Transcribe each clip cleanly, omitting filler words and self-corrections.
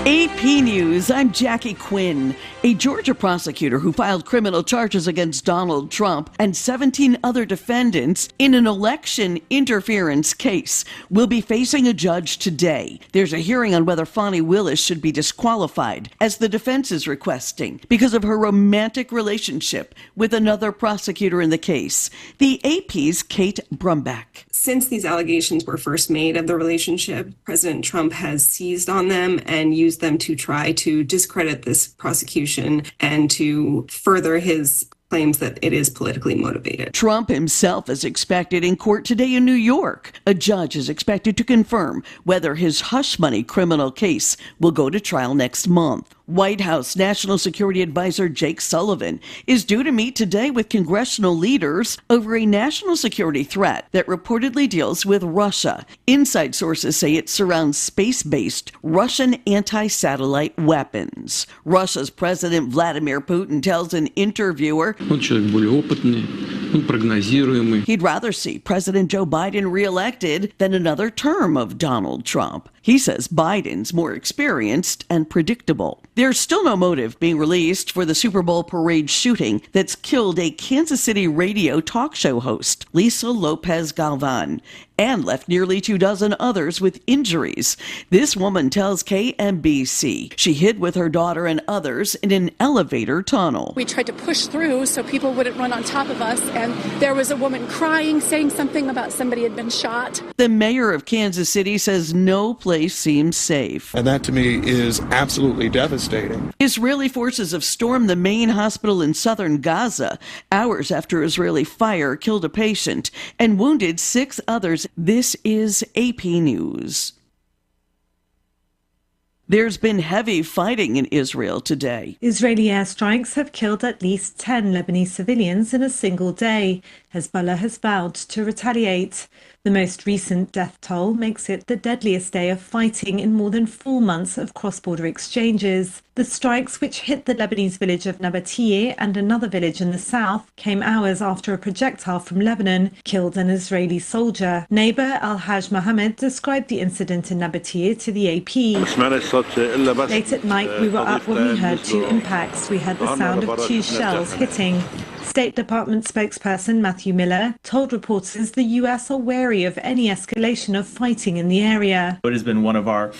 AP News, I'm Jackie Quinn. A Georgia prosecutor who filed criminal charges against Donald Trump and 17 other defendants in an election interference case will be facing a judge today. There's a hearing on whether Fani Willis should be disqualified, as the defense is requesting, because of her romantic relationship with another prosecutor in the case. The AP's Kate Brumback. Since these allegations were first made of the relationship, President Trump has seized on them and used them to try to discredit this prosecution and to further his claims that it is politically motivated. Trump himself is expected in court today in New York. A judge is expected to confirm whether his hush money criminal case will go to trial next month. White House National Security Advisor Jake Sullivan is due to meet today with congressional leaders over a national security threat that reportedly deals with Russia. Inside sources say it surrounds space-based Russian anti-satellite weapons. Russia's President Vladimir Putin tells an interviewer he'd rather see President Joe Biden reelected than another term of Donald Trump. He says Biden's more experienced and predictable. There's still no motive being released for the Super Bowl parade shooting that's killed a Kansas City radio talk show host, Lisa Lopez Galvan, and left nearly 24 others with injuries. This woman tells KMBC she hid with her daughter and others in an elevator tunnel. We tried to push through so people wouldn't run on top of us, and there was a woman crying, saying something about somebody had been shot. The mayor of Kansas City says no place seems safe. And that to me is absolutely devastating. Israeli forces have stormed the main hospital in southern Gaza hours after Israeli fire killed a patient and wounded 6 others. This is AP News. There's been heavy fighting in Israel today. Israeli airstrikes have killed at least 10 Lebanese civilians in a single day. Hezbollah has vowed to retaliate. The most recent death toll makes it the deadliest day of fighting in more than 4 months of cross-border exchanges. The strikes, which hit the Lebanese village of Nabatea and another village in the south, came hours after a projectile from Lebanon killed an Israeli soldier. Neighbor Al-Haj Mohammed described the incident in Nabatea to the AP. Late at night, we were up when we heard 2 impacts. We heard the sound of 2 shells hitting. State Department spokesperson Matthew Miller told reporters the U.S. are wary of any escalation of fighting in the area. It has been one of our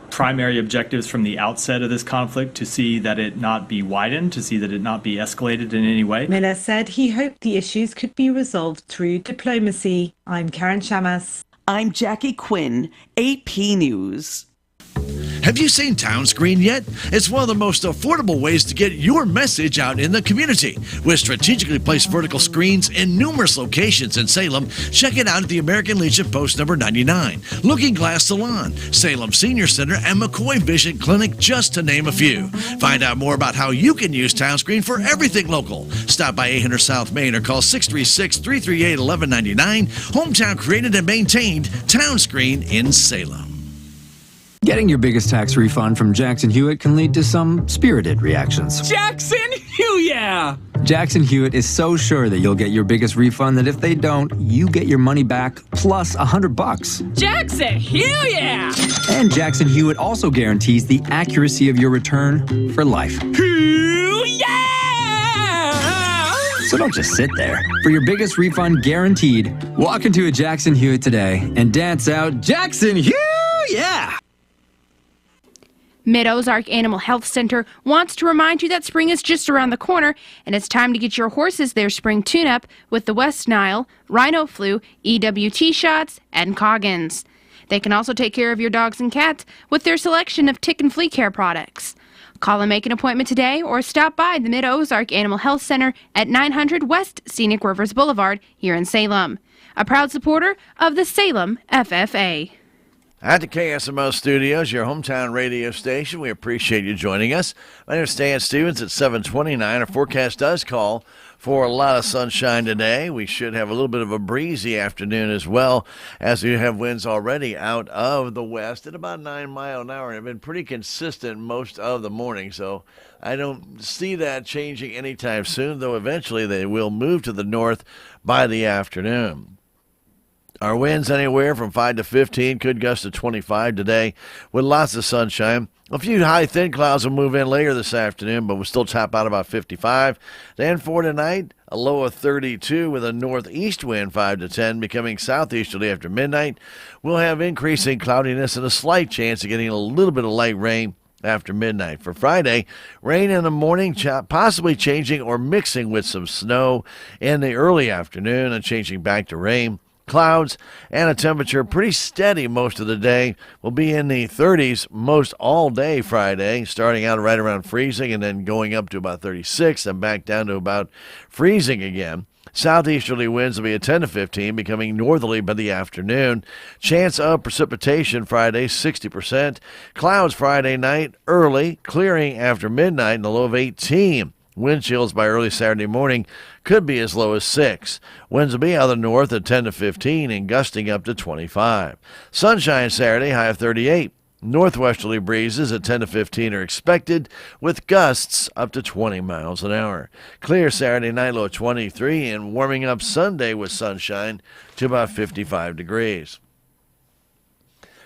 primary objectives from the outset of this conflict to see that it not be widened, to see that it not be escalated in any way. Miller said he hoped the issues could be resolved through diplomacy. I'm Karen Shamas. I'm Jackie Quinn, AP News. Have you seen Town Screen yet? It's one of the most affordable ways to get your message out in the community. With strategically placed vertical screens in numerous locations in Salem, check it out at the American Legion Post number 99, Looking Glass Salon, Salem Senior Center, and McCoy Vision Clinic, just to name a few. Find out more about how you can use Town Screen for everything local. Stop by 800 South Main or call 636-338-1199. Hometown created and maintained, Town Screen in Salem. Getting your biggest tax refund from Jackson Hewitt can lead to some spirited reactions. Jackson Hewitt! Jackson Hewitt is so sure that you'll get your biggest refund that if they don't, you get your money back plus $100. Jackson Hewitt! And Jackson Hewitt also guarantees the accuracy of your return for life. Hewitt! So don't just sit there. For your biggest refund guaranteed, walk into a Jackson Hewitt today and dance out Jackson Hewitt! Yeah! Mid-Ozark Animal Health Center wants to remind you that spring is just around the corner, and it's time to get your horses their spring tune-up with the West Nile, Rhino Flu, EWT shots, and Coggins. They can also take care of your dogs and cats with their selection of tick and flea care products. Call and make an appointment today or stop by the Mid-Ozark Animal Health Center at 900 West Scenic Rivers Boulevard here in Salem. A proud supporter of the Salem FFA. At the KSMO studios, your hometown radio station, we appreciate you joining us. My name is Stan Stevens at 729. Our forecast does call for a lot of sunshine today. We should have a little bit of a breezy afternoon as well, as we have winds already out of the west at about 9 miles an hour. And have been pretty consistent most of the morning, so I don't see that changing anytime soon, though eventually they will move to the north by the afternoon. Our winds anywhere from 5 to 15, could gust to 25 today with lots of sunshine. A few high thin clouds will move in later this afternoon, but we'll still top out about 55. Then for tonight, a low of 32 with a northeast wind 5 to 10, becoming southeasterly after midnight. We'll have increasing cloudiness and a slight chance of getting a little bit of light rain after midnight. For Friday, rain in the morning, possibly changing or mixing with some snow in the early afternoon and changing back to rain. Clouds and a temperature pretty steady most of the day. Will be in the 30s most all day Friday, starting out right around freezing and then going up to about 36 and back down to about freezing again. Southeasterly winds will be at 10 to 15, becoming northerly by the afternoon. Chance of precipitation Friday, 60%. Clouds Friday night, early, clearing after midnight, and a low of 18. Wind chills by early Saturday morning could be as low as 6. Winds will be out of the north at 10 to 15 and gusting up to 25. Sunshine Saturday, high of 38. Northwesterly breezes at 10 to 15 are expected, with gusts up to 20 miles an hour. Clear Saturday night, low of 23, and warming up Sunday with sunshine to about 55 degrees.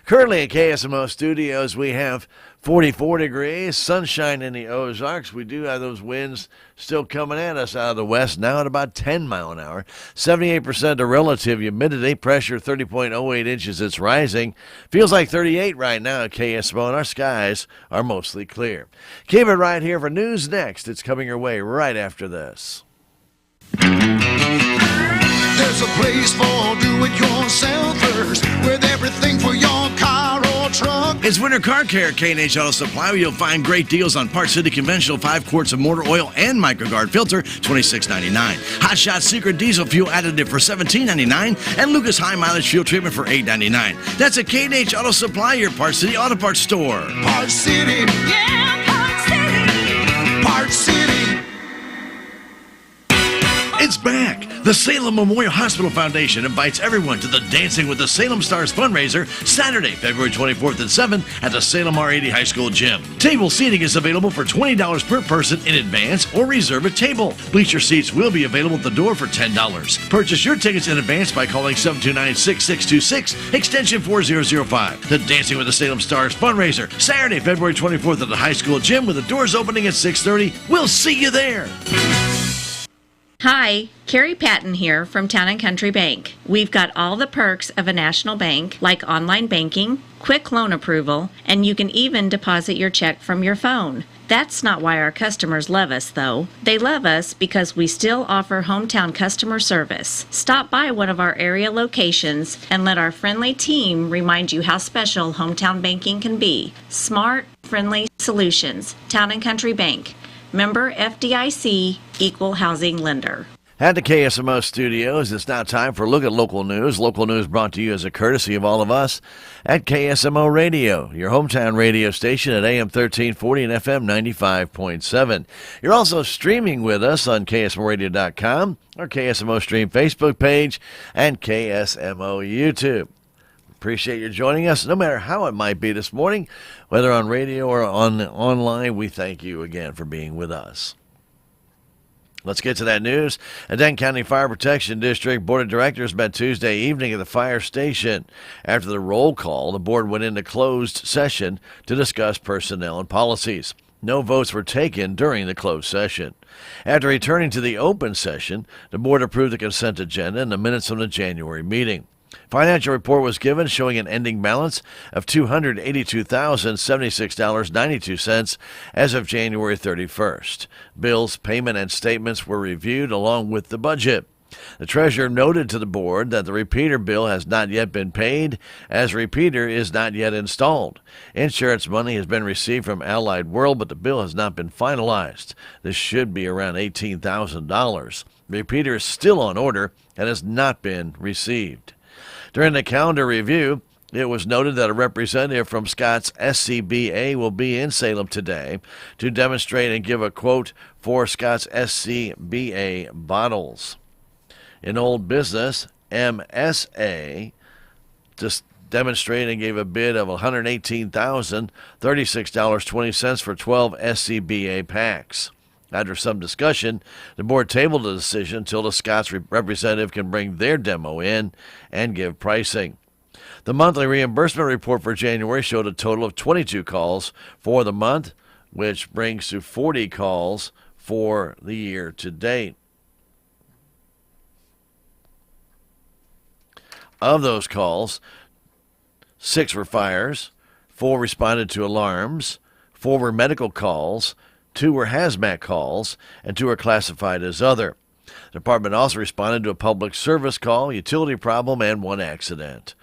Currently at KSMO Studios, we have 44 degrees, sunshine in the Ozarks. We do have those winds still coming at us out of the west, now at about 10 mile an hour. 78% of relative humidity, pressure 30.08 inches. It's rising. Feels like 38 right now at KSMO, and our skies are mostly clear. Keep it right here for News Next. It's coming your way right after this. There's a place for do-it-yourselfers with everything for your car or truck. It's Winter Car Care at K&H Auto Supply, where you'll find great deals on Park City Conventional 5 quarts of motor oil and MicroGuard filter, $26.99. Hot Shot Secret Diesel Fuel Additive for $17.99, and Lucas High Mileage Fuel Treatment for $8.99. That's at K&H Auto Supply, your Park City Auto Parts store. Park City, yeah, Park City, Park City. It's back! The Salem Memorial Hospital Foundation invites everyone to the Dancing with the Salem Stars fundraiser Saturday, February 24th at 7 at the Salem R80 High School Gym. Table seating is available for $20 per person in advance or reserve a table. Bleacher seats will be available at the door for $10. Purchase your tickets in advance by calling 729-6626, extension 4005. The Dancing with the Salem Stars fundraiser Saturday, February 24th at the high school gym with the doors opening at 6:30. We'll see you there! Hi, Carrie Patton here from Town & Country Bank. We've got all the perks of a national bank, like online banking, quick loan approval, and you can even deposit your check from your phone. That's not why our customers love us, though. They love us because we still offer hometown customer service. Stop by one of our area locations and let our friendly team remind you how special hometown banking can be. Smart, friendly solutions. Town & Country Bank. Member FDIC, Equal Housing Lender. At the KSMO studios, it's now time for a look at local news. Local news brought to you as a courtesy of all of us at KSMO Radio, your hometown radio station at AM 1340 and FM 95.7. You're also streaming with us on KSMOradio.com, our KSMO Stream Facebook page, and KSMO YouTube. Appreciate you joining us, no matter how it might be this morning, whether on radio or online. We thank you again for being with us. Let's get to that news. A Denton County Fire Protection District Board of Directors met Tuesday evening at the fire station. After the roll call, the board went into closed session to discuss personnel and policies. No votes were taken during the closed session. After returning to the open session, the board approved the consent agenda and the minutes from the January meeting. Financial report was given showing an ending balance of $282,076.92 as of January 31st. Bills, payment, and statements were reviewed along with the budget. The treasurer noted to the board that the repeater bill has not yet been paid, as repeater is not yet installed. Insurance money has been received from Allied World, but the bill has not been finalized. This should be around $18,000. The repeater is still on order and has not been received. During the calendar review, it was noted that a representative from Scott's SCBA will be in Salem today to demonstrate and give a quote for Scott's SCBA bottles. In old business, MSA just demonstrated and gave a bid of $118,036.20 for 12 SCBA packs. After some discussion, the board tabled the decision until the Scott's representative can bring their demo in and give pricing. The monthly reimbursement report for January showed a total of 22 calls for the month, which brings to 40 calls for the year to date. Of those calls, 6 were fires, 4 responded to alarms, 4 were medical calls, 2 were hazmat calls, and 2 are classified as other. The department also responded to a public service call, utility problem, and 1 accident.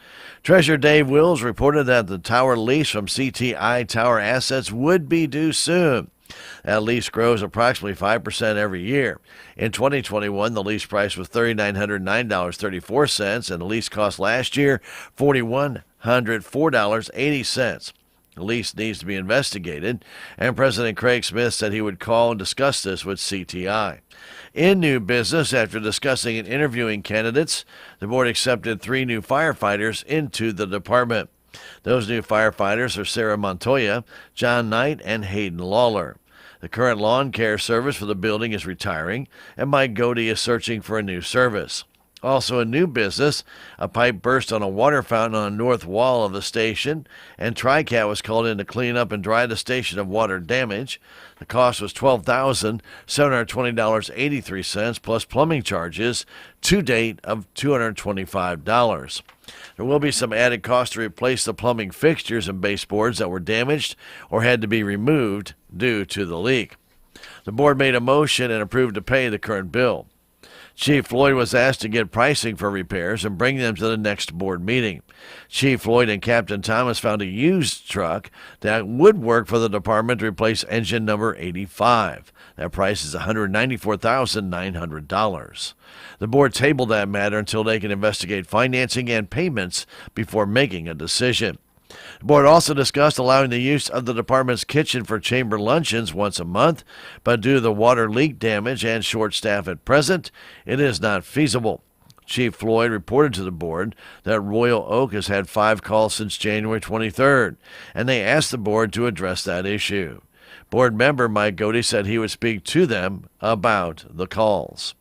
Treasurer Dave Wills reported that the tower lease from CTI Tower Assets would be due soon. That lease grows approximately 5% every year. In 2021, the lease price was $3,909.34, and the lease cost last year $4,104.80. The lease needs to be investigated, and President Craig Smith said he would call and discuss this with CTI. In new business, after discussing and interviewing candidates, the board accepted 3 new firefighters into the department. Those new firefighters are Sarah Montoya, John Knight, and Hayden Lawler. The current lawn care service for the building is retiring, and Mike Godey is searching for a new service. Also in new business, a pipe burst on a water fountain on the north wall of the station, and TriCat was called in to clean up and dry the station of water damage. The cost was $12,720.83 plus plumbing charges, to date of $225. There will be some added cost to replace the plumbing fixtures and baseboards that were damaged or had to be removed due to the leak. The board made a motion and approved to pay the current bill. Chief Floyd was asked to get pricing for repairs and bring them to the next board meeting. Chief Floyd and Captain Thomas found a used truck that would work for the department to replace engine number 85. That price is $194,900. The board tabled that matter until they can investigate financing and payments before making a decision. The board also discussed allowing the use of the department's kitchen for chamber luncheons once a month, but due to the water leak damage and short staff at present, it is not feasible. Chief Floyd reported to the board that Royal Oak has had 5 calls since January 23rd, and they asked the board to address that issue. Board member Mike Godey said he would speak to them about the calls.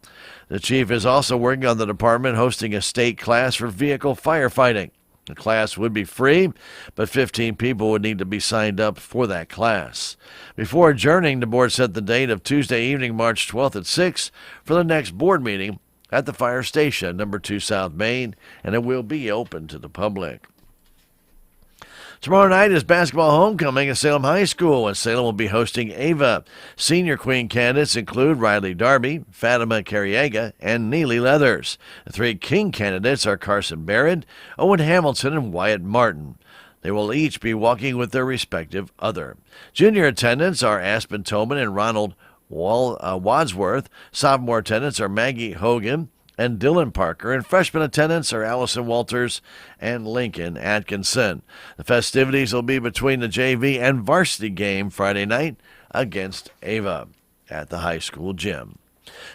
The chief is also working on the department hosting a state class for vehicle firefighting. The class would be free, but 15 people would need to be signed up for that class. Before adjourning, the board set the date of Tuesday evening, March 12th at 6 for the next board meeting at the fire station, number 2 South Main, and it will be open to the public. Tomorrow night is basketball homecoming at Salem High School, and Salem will be hosting Ava. Senior Queen candidates include Riley Darby, Fatima Carriega, and Neely Leathers. The 3 King candidates are Carson Barrett, Owen Hamilton, and Wyatt Martin. They will each be walking with their respective other. Junior attendants are Aspen Tobin and Ronald Wadsworth. Sophomore attendants are Maggie Hogan and Dylan Parker, and freshman attendants are Allison Walters and Lincoln Atkinson. The festivities will be between the JV and varsity game Friday night against Ava at the high school gym.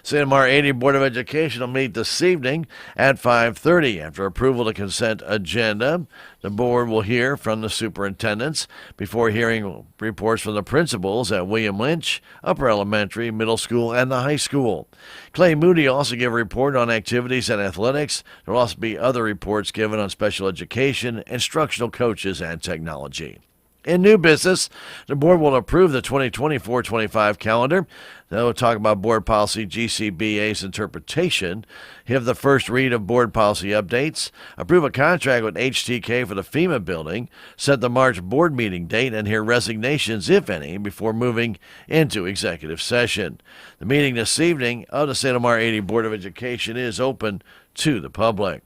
CMR 80 Board of Education will meet this evening at 5:30. After approval of the consent agenda, the board will hear from the superintendents before hearing reports from the principals at William Lynch, Upper Elementary, Middle School, and the high school. Clay Moody will also give a report on activities and athletics. There will also be other reports given on special education, instructional coaches, and technology. In new business, the board will approve the 2024-25 calendar. They'll talk about board policy GCBA's interpretation, have the first read of board policy updates, approve a contract with HTK for the FEMA building, set the March board meeting date, and hear resignations, if any, before moving into executive session. The meeting this evening of the Salem R80 Board of Education is open to the public.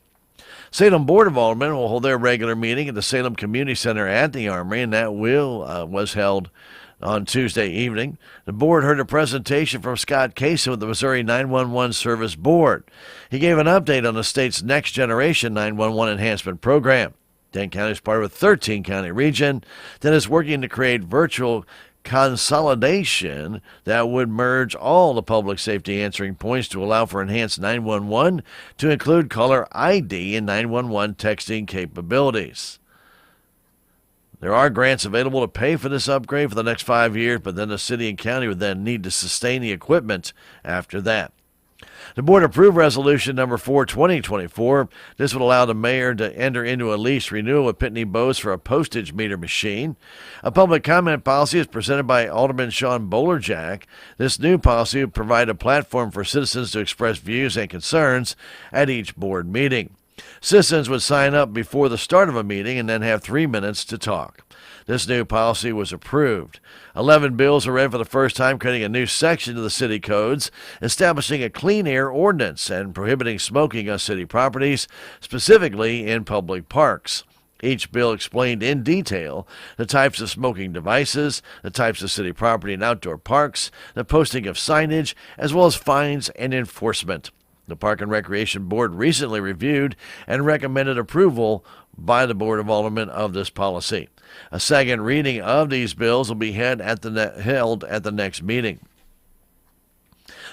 Salem Board of Aldermen will hold their regular meeting at the Salem Community Center at the Armory, and that was held on Tuesday evening. The board heard a presentation from Scott Casey with the Missouri 911 Service Board. He gave an update on the state's Next Generation 911 Enhancement Program. Dane County is part of a 13-county region that is working to create virtual consolidation that would merge all the public safety answering points to allow for enhanced 911 to include caller ID and 911 texting capabilities. There are grants available to pay for this upgrade for the next 5 years, but then the city and county would then need to sustain the equipment after that. The board approved resolution number 4/2024. This would allow the mayor to enter into a lease renewal with Pitney Bowes for a postage meter machine. A public comment policy is presented by Alderman Sean Bolerjack. This new policy would provide a platform for citizens to express views and concerns at each board meeting. Citizens would sign up before the start of a meeting and then have 3 minutes to talk. This new policy was approved. 11 bills are read for the first time, creating a new section of the city codes, establishing a clean air ordinance and prohibiting smoking on city properties, specifically in public parks. Each bill explained in detail the types of smoking devices, the types of city property and outdoor parks, the posting of signage, as well as fines and enforcement. The Park and Recreation Board recently reviewed and recommended approval by the Board of Aldermen of this policy. A second reading of these bills will be held at the next meeting.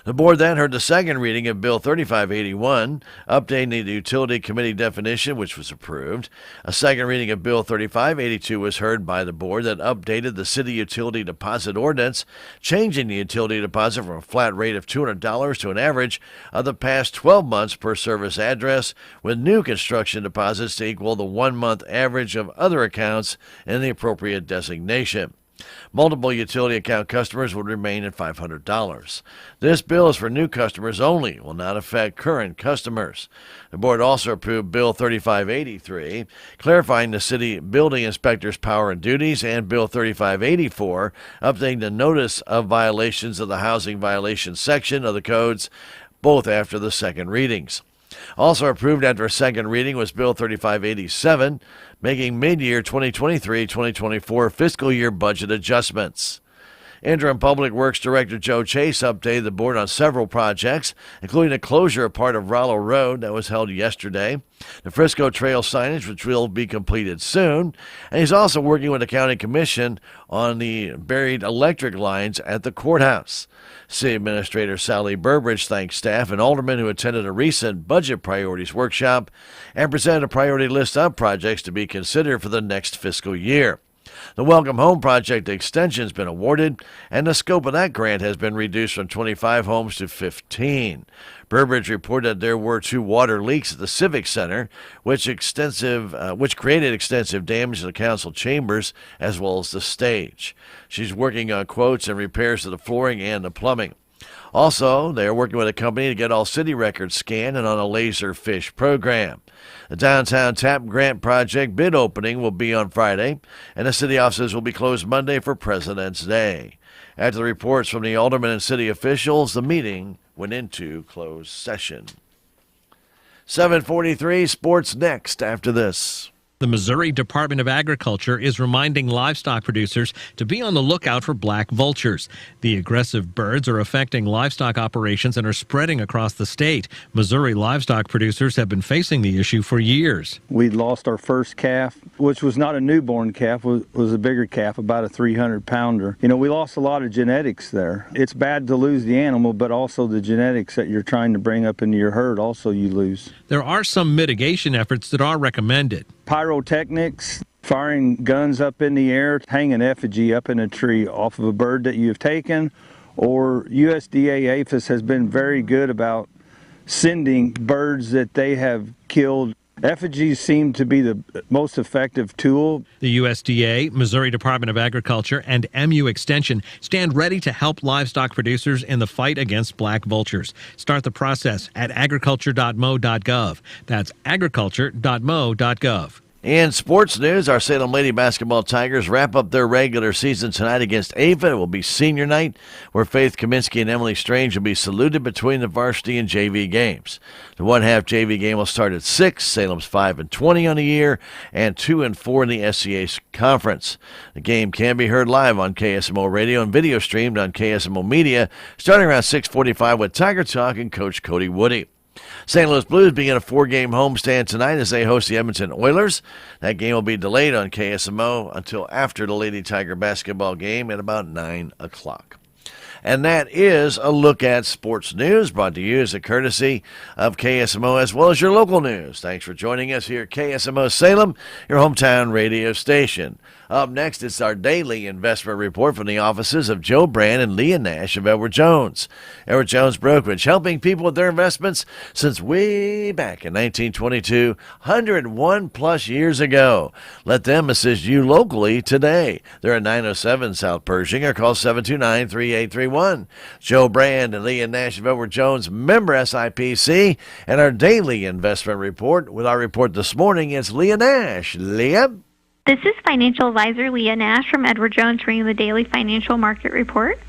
The board then heard the second reading of Bill 3581, updating the Utility Committee definition, which was approved. A second reading of Bill 3582 was heard by the board that updated the City Utility Deposit Ordinance, changing the utility deposit from a flat rate of $200 to an average of the past 12 months per service address, with new construction deposits to equal the 1 month average of other accounts in the appropriate designation. Multiple utility account customers would remain at $500. This bill is for new customers only, will not affect current customers. The board also approved Bill 3583, clarifying the city building inspector's power and duties, and Bill 3584, updating the notice of violations of the housing violations section of the codes, both after the second readings. Also approved after a second reading was Bill 3587, making mid-year 2023-2024 fiscal year budget adjustments. Interim Public Works Director Joe Chase updated the board on several projects, including the closure of part of Rollo Road that was held yesterday, the Frisco Trail signage, which will be completed soon, and he's also working with the County Commission on the buried electric lines at the courthouse. City Administrator Sally Burbridge thanked staff and aldermen who attended a recent budget priorities workshop and presented a priority list of projects to be considered for the next fiscal year. The Welcome Home Project extension has been awarded, and the scope of that grant has been reduced from 25 homes to 15. Burbridge reported that there were 2 water leaks at the Civic Center, which created extensive damage to the council chambers as well as the stage. She's working on quotes and repairs to the flooring and the plumbing. Also, they are working with a company to get all city records scanned and on a laser fish program. The Downtown Tap Grant Project bid opening will be on Friday, and the city offices will be closed Monday for President's Day. After the reports from the aldermen and city officials, the meeting went into closed session. 7:43, sports next after this. The Missouri Department of Agriculture is reminding livestock producers to be on the lookout for black vultures. The aggressive birds are affecting livestock operations and are spreading across the state. Missouri livestock producers have been facing the issue for years. We lost our first calf, which was not a newborn calf, was a bigger calf, about a 300-pounder. You know, we lost a lot of genetics there. It's bad to lose the animal, but also the genetics that you're trying to bring up into your herd also you lose. There are some mitigation efforts that are recommended. Pyrotechnics, firing guns up in the air, hang an effigy up in a tree off of a bird that you've taken, or USDA APHIS has been very good about sending birds that they have killed. Effigies seem to be the most effective tool. The USDA, Missouri Department of Agriculture, and MU Extension stand ready to help livestock producers in the fight against black vultures. Start the process at agriculture.mo.gov. That's agriculture.mo.gov. In sports news, our Salem Lady Basketball Tigers wrap up their regular season tonight against Ava. It will be senior night, where Faith Kaminsky and Emily Strange will be saluted between the varsity and JV games. The one-half JV game will start at 6. Salem's 5-20 on the year and 2-4 in the SCA Conference. The game can be heard live on KSMO Radio and video streamed on KSMO Media, starting around 6:45 with Tiger Talk and Coach Cody Woody. St. Louis Blues begin a 4-game homestand tonight as they host the Edmonton Oilers. That game will be delayed on KSMO until after the Lady Tiger basketball game at about 9 o'clock. And that is a look at sports news brought to you as a courtesy of KSMO as well as your local news. Thanks for joining us here at KSMO Salem, your hometown radio station. Up next, it's our daily investment report from the offices of Joe Brand and Leah Nash of Edward Jones. Edward Jones Brokerage, helping people with their investments since way back in 1922, 101 plus years ago. Let them assist you locally today. They're at 907 South Pershing or call 729-3831. Joe Brand and Leah Nash of Edward Jones, member SIPC, and our daily investment report. With our report this morning, it's Leah Nash. Leah? This is financial advisor Leah Nash from Edward Jones bringing the daily financial market report.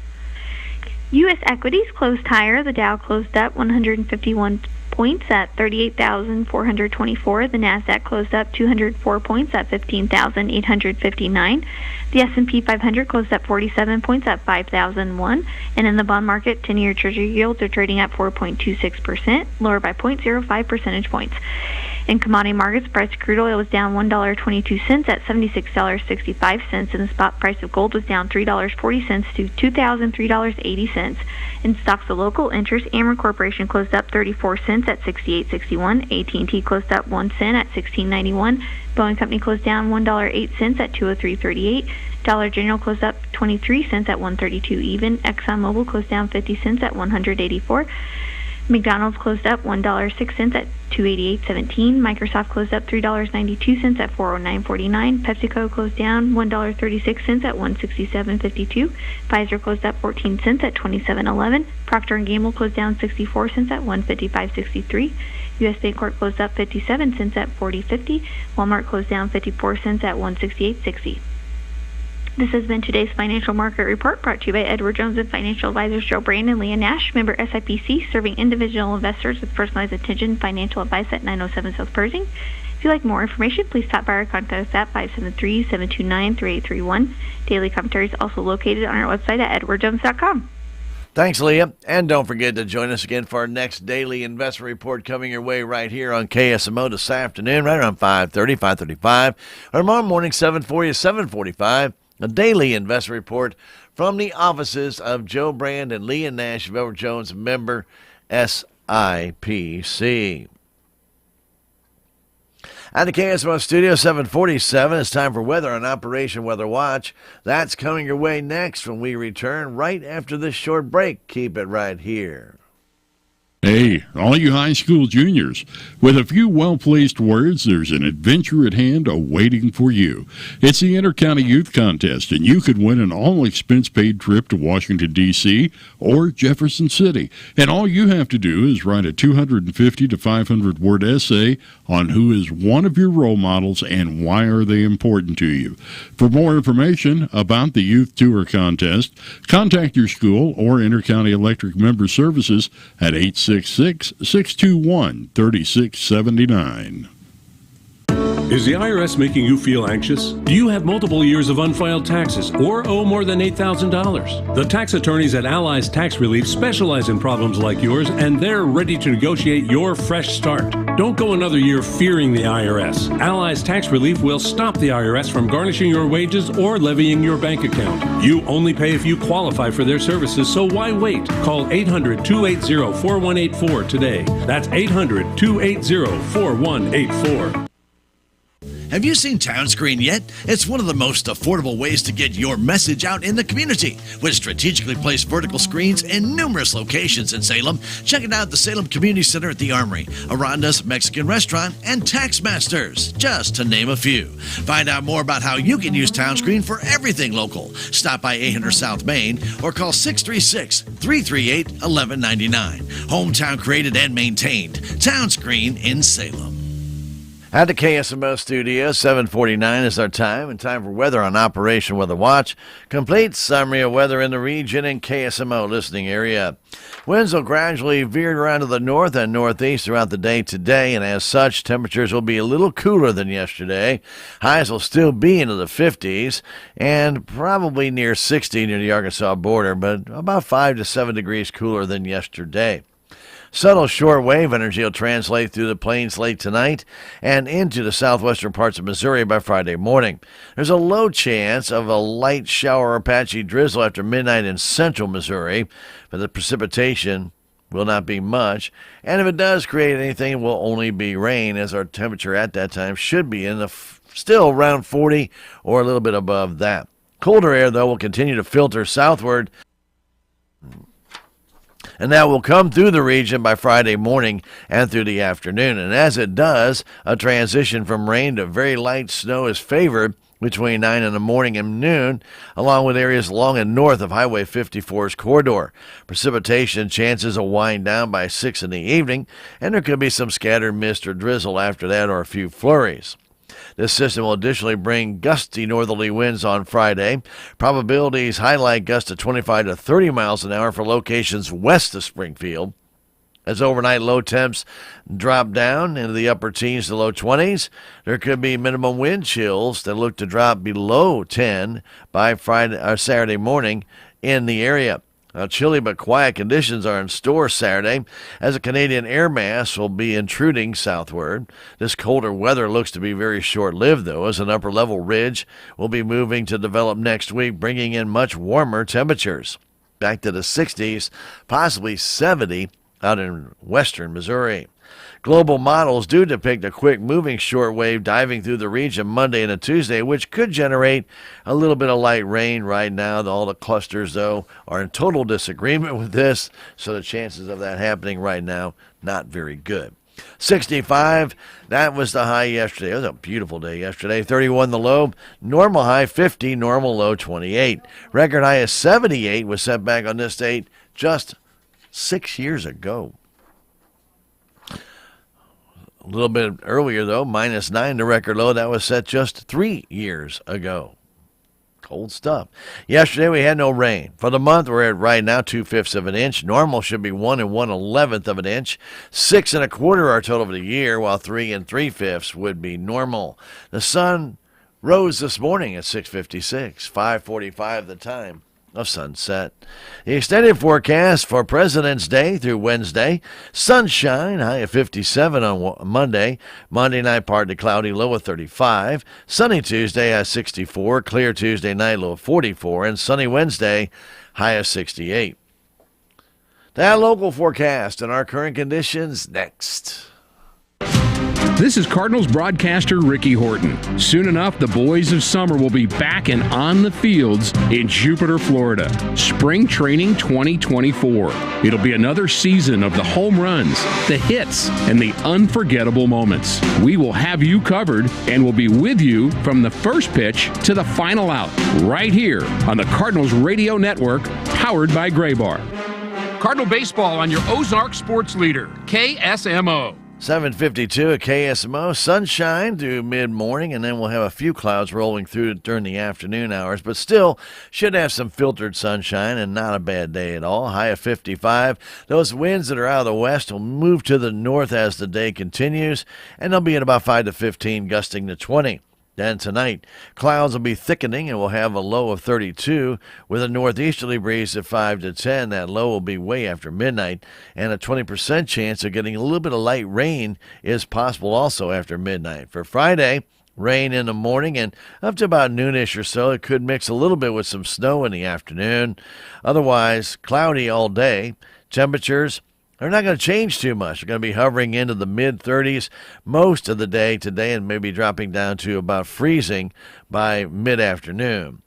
U.S. equities closed higher. The Dow closed up 151 points at 38,424. The Nasdaq closed up 204 points at 15,859. The S&P 500 closed up 47 points at 5,001. And in the bond market, 10-year Treasury yields are trading at 4.26%, lower by 0.05 percentage points. In commodity markets, price of crude oil was down $1.22 at $76.65, and the spot price of gold was down $3.40 to $2,003.80. In stocks of local interest, Ameren Corporation closed up 34 cents at 68.61. AT&T closed up 1 cent at 16.91. Boeing Company closed down $1.08 at 203.38. Dollar General closed up 23 cents at 132 even. ExxonMobil closed down 50 cents at 184. McDonald's closed up $1.06 at $288.17. Microsoft closed up $3.92 at $409.49. PepsiCo closed down $1.36 at $167.52. Pfizer closed up 14 cents at $27.11. Procter & Gamble closed down 64 cents at $155.63. U.S. Bancorp closed up 57 cents at $40.50. Walmart closed down 54 cents at $168.60. This has been today's financial market report brought to you by Edward Jones and financial advisors Joe Brand and Leah Nash, member SIPC, serving individual investors with personalized attention financial advice at 907 South Pershing. If you'd like more information, please stop by our contact us at 573-729-3831. Daily commentary is also located on our website at edwardjones.com. Thanks, Leah. And don't forget to join us again for our next daily investment report coming your way right here on KSMO this afternoon, right around 5:30, 5:35, or tomorrow morning, 7:40, 7:45. A daily investment report from the offices of Joe Brand and Leah Nash of Edward Jones, member SIPC. At the KSMO studio, 747, it's time for weather on Operation Weather Watch. That's coming your way next when we return right after this short break. Keep it right here. Hey, all you high school juniors, with a few well-placed words, there's an adventure at hand awaiting for you. It's the Intercounty Youth Contest, and you could win an all-expense-paid trip to Washington, D.C. or Jefferson City. And all you have to do is write a 250 to 500-word essay on who is one of your role models and why are they important to you. For more information about the Youth Tour Contest, contact your school or Intercounty Electric Member Services at 866-621-3679. Is the IRS making you feel anxious? Do you have multiple years of unfiled taxes or owe more than $8,000? The tax attorneys at Allies Tax Relief specialize in problems like yours, and they're ready to negotiate your fresh start. Don't go another year fearing the IRS. Allies Tax Relief will stop the IRS from garnishing your wages or levying your bank account. You only pay if you qualify for their services, so why wait? Call 800-280-4184 today. That's 800-280-4184. Have you seen Townscreen yet? It's one of the most affordable ways to get your message out in the community. With strategically placed vertical screens in numerous locations in Salem, check it out at the Salem Community Center at the Armory, Aranda's Mexican Restaurant, and Taxmasters, just to name a few. Find out more about how you can use Townscreen for everything local. Stop by 800 South Main or call 636-338-1199. Hometown created and maintained. Townscreen in Salem. At the KSMO studio, 7:49 is our time, and time for weather on Operation Weather Watch. Complete summary of weather in the region and KSMO listening area. Winds will gradually veer around to the north and northeast throughout the day today, and as such, temperatures will be a little cooler than yesterday. Highs will still be into the 50s and probably near 60 near the Arkansas border, but about 5 to 7 degrees cooler than yesterday. Subtle shortwave energy will translate through the plains late tonight and into the southwestern parts of Missouri by Friday morning. There's a low chance of a light shower or patchy drizzle after midnight in central Missouri, but the precipitation will not be much, and if it does create anything, it will only be rain, as our temperature at that time should be in the still around 40 or a little bit above that. Colder air, though, will continue to filter southward, and that will come through the region by Friday morning and through the afternoon. And as it does, a transition from rain to very light snow is favored between 9 in the morning and noon, along with areas along and north of Highway 54's corridor. Precipitation chances will wind down by 6 in the evening, and there could be some scattered mist or drizzle after that or a few flurries. This system will additionally bring gusty northerly winds on Friday. Probabilities highlight gusts of 25 to 30 miles an hour for locations west of Springfield. As overnight low temps drop down into the upper teens to low 20s, there could be minimum wind chills that look to drop below 10 by Friday or Saturday morning in the area. Now, chilly but quiet conditions are in store Saturday as a Canadian air mass will be intruding southward. This colder weather looks to be very short-lived, though, as an upper-level ridge will be moving to develop next week, bringing in much warmer temperatures. Back to the 60s, possibly 70 out in western Missouri. Global models do depict a quick-moving shortwave diving through the region Monday and a Tuesday, which could generate a little bit of light rain right now. All the clusters, though, are in total disagreement with this, so the chances of that happening right now, not very good. 65, that was the high yesterday. It was a beautiful day yesterday. 31 the low, normal high 50, normal low 28. Record high of 78 was set back on this date just 6 years ago. A little bit earlier, though, -9 the record low. That was set just 3 years ago. Cold stuff. Yesterday, we had no rain. For the month, we're at right now 2/5 of an inch. Normal should be 1 1/11 of an inch. 6 1/4 our total for the year, while 3 3/5 would be normal. The sun rose this morning at 6:56, 5:45 the time of sunset. The extended forecast for President's Day through Wednesday: sunshine, high of 57 on Monday. Monday night partly cloudy, low of 35. Sunny Tuesday, high of 64. Clear Tuesday night, low of 44. And sunny Wednesday, high of 68. That local forecast and our current conditions next. This is Cardinals broadcaster Ricky Horton. Soon enough, the boys of summer will be back and on the fields in Jupiter, Florida. Spring Training 2024. It'll be another season of the home runs, the hits, and the unforgettable moments. We will have you covered and will be with you from the first pitch to the final out, right here on the Cardinals Radio Network, powered by Graybar. Cardinal Baseball on your Ozark Sports Leader, KSMO. 7:52 at KSMO. Sunshine through mid-morning, and then we'll have a few clouds rolling through during the afternoon hours, but still should have some filtered sunshine and not a bad day at all. High of 55. Those winds that are out of the west will move to the north as the day continues, and they'll be at about 5 to 15, gusting to 20. Then tonight, clouds will be thickening and we'll have a low of 32 with a northeasterly breeze at 5 to 10. That low will be way after midnight, and a 20% chance of getting a little bit of light rain is possible also after midnight. For Friday, rain in the morning and up to about noonish or so. It could mix a little bit with some snow in the afternoon. Otherwise, cloudy all day. Temperatures are not going to change too much. They're going to be hovering into the mid-30s most of the day today and maybe dropping down to about freezing by mid-afternoon.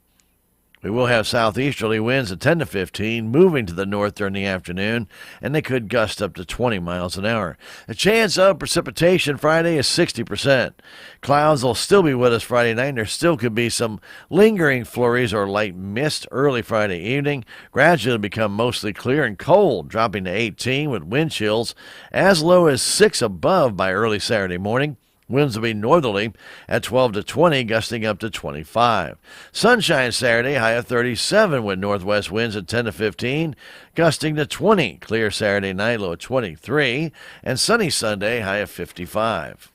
We will have southeasterly winds at 10 to 15, moving to the north during the afternoon, and they could gust up to 20 miles an hour. The chance of precipitation Friday is 60%. Clouds will still be with us Friday night, and there still could be some lingering flurries or light mist early Friday evening. Gradually become mostly clear and cold, dropping to 18 with wind chills as low as 6 above by early Saturday morning. Winds will be northerly at 12 to 20, gusting up to 25. Sunshine Saturday, high of 37 with northwest winds at 10 to 15, gusting to 20. Clear Saturday night, low of 23. And sunny Sunday, high of 55.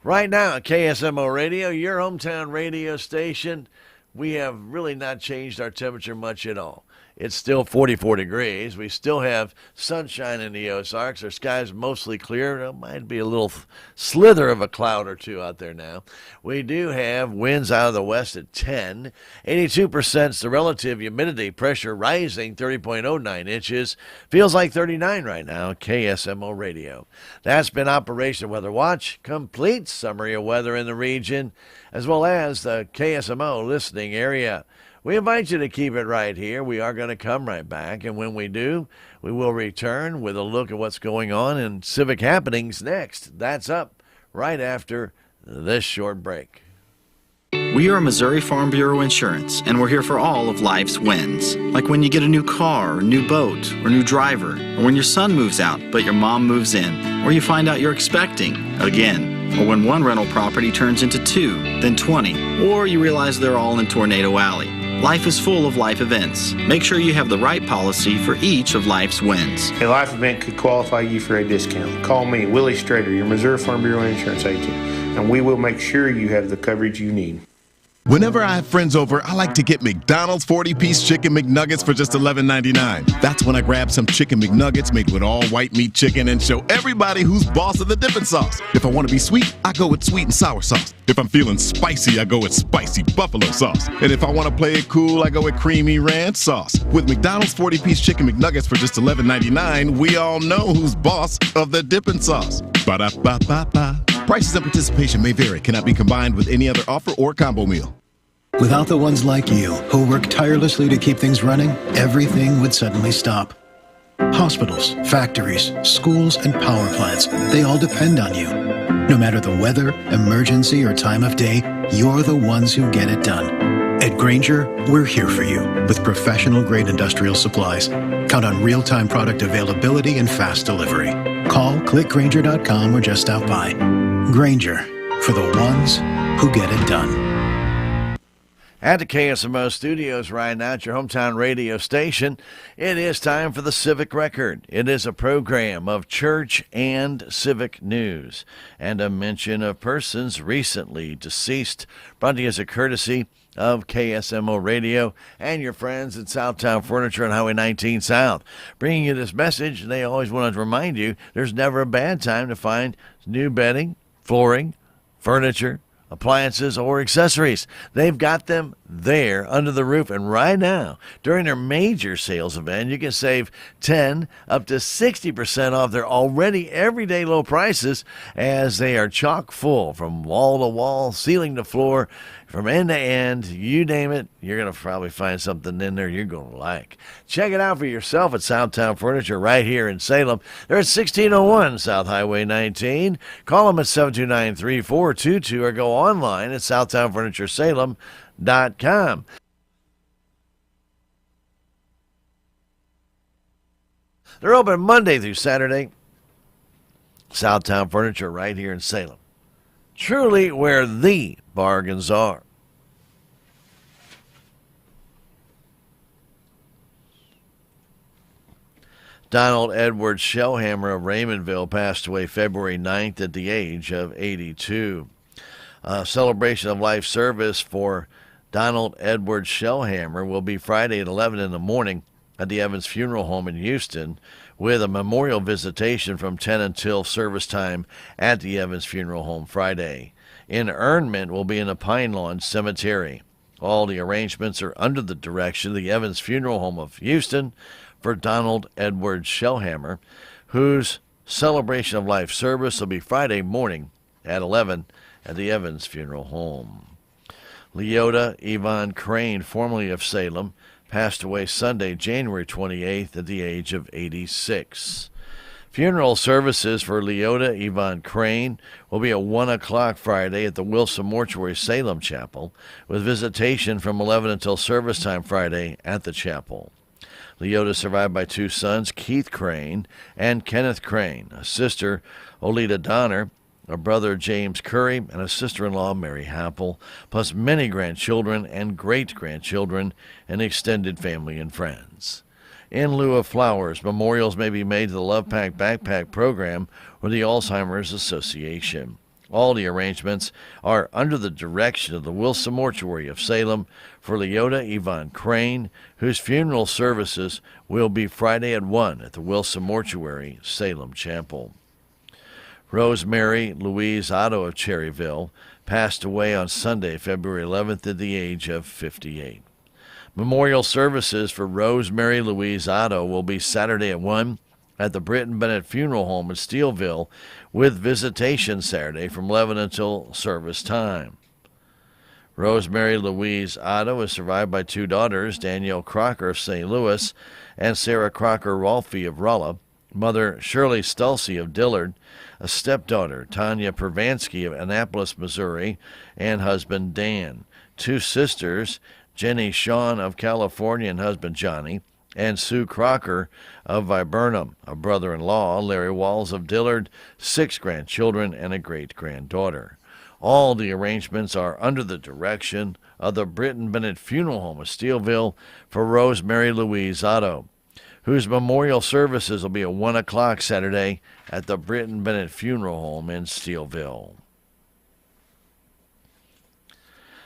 Right now at KSMO Radio, your hometown radio station, we have really not changed our temperature much at all. It's still 44 degrees. We still have sunshine in the Ozarks. Our sky's mostly clear. There might be a little slither of a cloud or two out there now. We do have winds out of the west at 10. 82% is the relative humidity. Pressure rising 30.09 inches. Feels like 39 right now. KSMO Radio. That's been Operation Weather Watch. Complete summary of weather in the region, as well as the KSMO listening area. We invite you to keep it right here. We are going to come right back, and when we do, we will return with a look at what's going on in civic happenings next. That's up right after this short break. We are Missouri Farm Bureau Insurance, and we're here for all of life's wins. Like when you get a new car, or new boat, or new driver, or when your son moves out but your mom moves in, or you find out you're expecting again, or when one rental property turns into 2, then 20, or you realize they're all in Tornado Alley. Life is full of life events. Make sure you have the right policy for each of life's wins. A life event could qualify you for a discount. Call me, Willie Strader, your Missouri Farm Bureau insurance agent, and we will make sure you have the coverage you need. Whenever I have friends over, I like to get McDonald's 40-piece Chicken McNuggets for just $11.99. That's when I grab some Chicken McNuggets made with all white meat chicken and show everybody who's boss of the dipping sauce. If I want to be sweet, I go with sweet and sour sauce. If I'm feeling spicy, I go with spicy buffalo sauce. And if I want to play it cool, I go with creamy ranch sauce. With McDonald's 40-piece Chicken McNuggets for just $11.99, we all know who's boss of the dipping sauce. Ba-da-ba-ba-ba. Prices and participation may vary. Cannot be combined with any other offer or combo meal. Without the ones like you, who work tirelessly to keep things running, everything would suddenly stop. Hospitals, factories, schools, and power plants, they all depend on you. No matter the weather, emergency, or time of day, you're the ones who get it done. At Grainger, we're here for you with professional-grade industrial supplies. Count on real-time product availability and fast delivery. Call, click Grainger.com, or just stop by. Grainger, for the ones who get it done. At the KSMO studios right now at your hometown radio station, it is time for the Civic Record. It is a program of church and civic news and a mention of persons recently deceased, brought to you as a courtesy of KSMO Radio and your friends at Southtown Furniture on Highway 19 South. Bringing you this message, they always want to remind you there's never a bad time to find new bedding, flooring, furniture, appliances, or accessories. They've got them there under the roof. And right now, during their major sales event, you can save 10 up to 60% off their already everyday low prices, as they are chock full from wall to wall, ceiling to floor, from end to end. You name it, you're going to probably find something in there you're going to like. Check it out for yourself at Southtown Furniture right here in Salem. They're at 1601 South Highway 19. Call them at 729-3422 or go online at SouthtownFurnitureSalem.com. They're open Monday through Saturday. Southtown Furniture right here in Salem. Truly where the bargains are. Donald Edward Shellhammer of Raymondville passed away February 9th at the age of 82. A celebration of life service for Donald Edward Shellhammer will be Friday at 11 in the morning at the Evans Funeral Home in Houston, with a memorial visitation from 10 until service time at the Evans Funeral Home Friday. Interment will be in the Pine Lawn Cemetery. All the arrangements are under the direction of the Evans Funeral Home of Houston for Donald Edward Shellhammer, whose celebration of life service will be Friday morning at 11 at the Evans Funeral Home. Leota Yvonne Crane, formerly of Salem, passed away Sunday, January 28th at the age of 86. Funeral services for Leota Yvonne Crane will be at 1 o'clock Friday at the Wilson Mortuary Salem Chapel, with visitation from 11 until service time Friday at the chapel. Leota survived by 2 sons, Keith Crane and Kenneth Crane, a sister, Olita Donner, a brother, James Curry, and a sister-in-law, Mary Happel, plus many grandchildren and great-grandchildren and extended family and friends. In lieu of flowers, memorials may be made to the Love Pack Backpack Program or the Alzheimer's Association. All the arrangements are under the direction of the Wilson Mortuary of Salem for Leota Yvonne Crane, whose funeral services will be Friday at 1 at the Wilson Mortuary, Salem Chapel. Rosemary Louise Otto of Cherryville passed away on Sunday, February 11th at the age of 58. Memorial services for Rosemary Louise Otto will be Saturday at 1 at the Britton Bennett Funeral Home in Steelville, with visitation Saturday from 11 until service time. Rosemary Louise Otto is survived by 2 daughters, Danielle Crocker of St. Louis and Sarah Crocker Rolfe of Rolla, mother Shirley Stulcy of Dillard, a stepdaughter, Tanya Pervansky of Annapolis, Missouri, and husband Dan. 2 sisters, Jenny Shawn of California and husband Johnny, and Sue Crocker of Viburnum, a brother-in-law, Larry Walls of Dillard, 6 grandchildren, and a great-granddaughter. All the arrangements are under the direction of the Britton Bennett Funeral Home of Steelville for Rosemary Louise Otto, whose memorial services will be at 1 o'clock Saturday at the Britton Bennett Funeral Home in Steelville.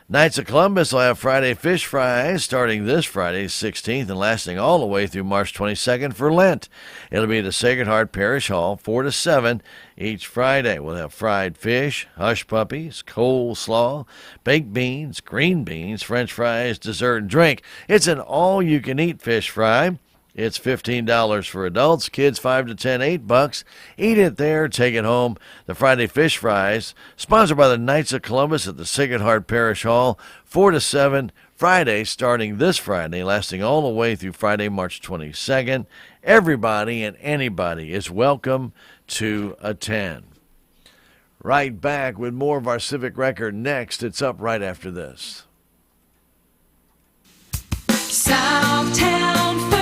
Knights of Columbus will have Friday fish fries starting this Friday, 16th, and lasting all the way through March 22nd for Lent. It'll be at the Sacred Heart Parish Hall, 4 to 7 each Friday. We'll have fried fish, hush puppies, coleslaw, baked beans, green beans, French fries, dessert, and drink. It's an all-you-can-eat fish fry. It's $15 for adults, kids 5 to 10, $8. Eat it there, take it home. The Friday Fish Fries, sponsored by the Knights of Columbus at the Sacred Heart Parish Hall, 4 to 7, Friday, starting this Friday, lasting all the way through Friday, March 22nd. Everybody and anybody is welcome to attend. Right back with more of our Civic Record next. It's up right after this. Southtown Furniture.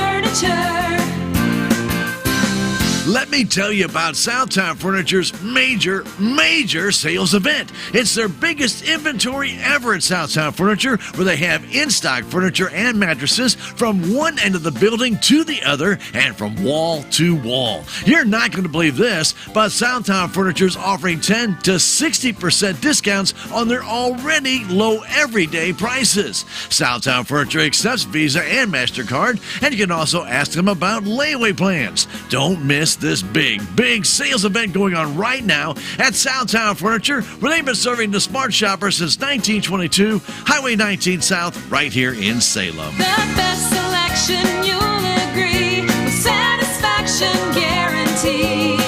Let me tell you about Southtown Furniture's major sales event. It's their biggest inventory ever at Southtown Furniture, where they have in-stock furniture and mattresses from one end of the building to the other and from wall to wall. You're not going to believe this, but Southtown Furniture is offering 10 to 60% discounts on their already low everyday prices. Southtown Furniture accepts Visa and MasterCard, and you can also ask them about layaway plans. Don't miss this big sales event going on right now at Southtown Furniture, where they've been serving the smart shopper since 1922, Highway 19 South, right here in Salem. The best selection, you'll agree, with satisfaction guaranteed.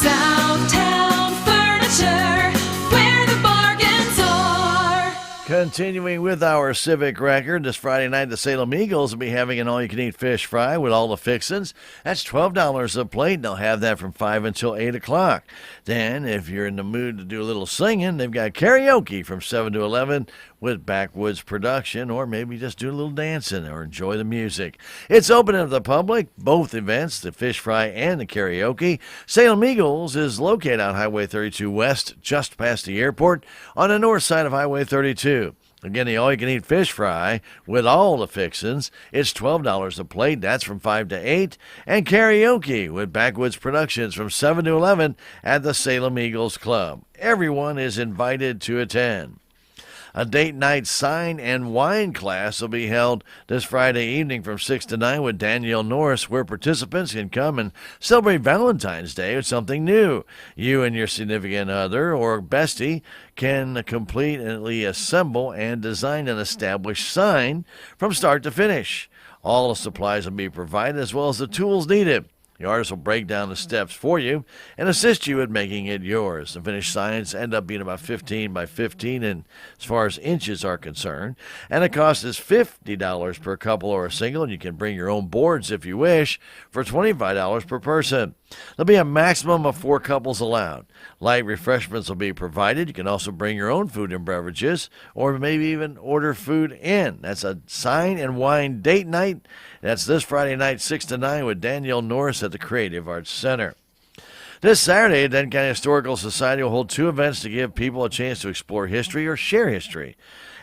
Southtown Furniture, where the bargains are. Continuing with our Civic Record, this Friday night the Salem Eagles will be having an all-you-can-eat fish fry with all the fixins. That's $12 a plate, and they'll have that from 5 until 8 o'clock. Then, if you're in the mood to do a little singing, they've got karaoke from 7 to 11 with Backwoods Production, or maybe just do a little dancing or enjoy the music. It's open to the public, both events, the fish fry and the karaoke. Salem Eagles is located on Highway 32 West, just past the airport, on the north side of Highway 32. Again, the all-you-can-eat fish fry with all the fixins, it's $12 a plate. That's from 5 to 8. And karaoke with Backwoods Productions from 7 to 11 at the Salem Eagles Club. Everyone is invited to attend. A date night sign and wine class will be held this Friday evening from 6 to 9 with Danielle Norris, where participants can come and celebrate Valentine's Day with something new. You and your significant other or bestie can completely assemble and design an established sign from start to finish. All the supplies will be provided, as well as the tools needed. The artist will break down the steps for you and assist you in making it yours. The finished signs end up being about 15 by 15 and as far as inches are concerned. And the cost is $50 per couple or a single, and you can bring your own boards if you wish for $25 per person. There'll be a maximum of 4 couples allowed. Light refreshments will be provided. You can also bring your own food and beverages, or maybe even order food in. That's a sign and wine date night. That's this Friday night, 6 to 9, with Danielle Norris at the Creative Arts Center. This Saturday, Denton County Historical Society will hold 2 events to give people a chance to explore history or share history.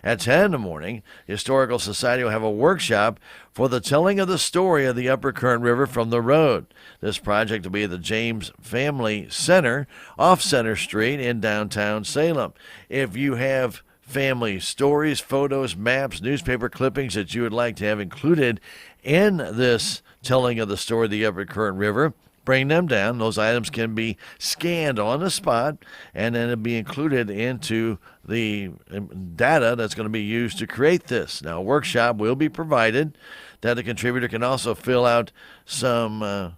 At 10 in the morning, the Historical Society will have a workshop for the telling of the story of the Upper Current River from the road. This project will be at the James Family Center off Center Street in downtown Salem. If you have family stories, photos, maps, newspaper clippings that you would like to have included in this telling of the story of the Upper Current River, bring them down. Those items can be scanned on the spot, and then it'll be included into the data that's going to be used to create this. Now, a workshop will be provided that the contributor can also fill out some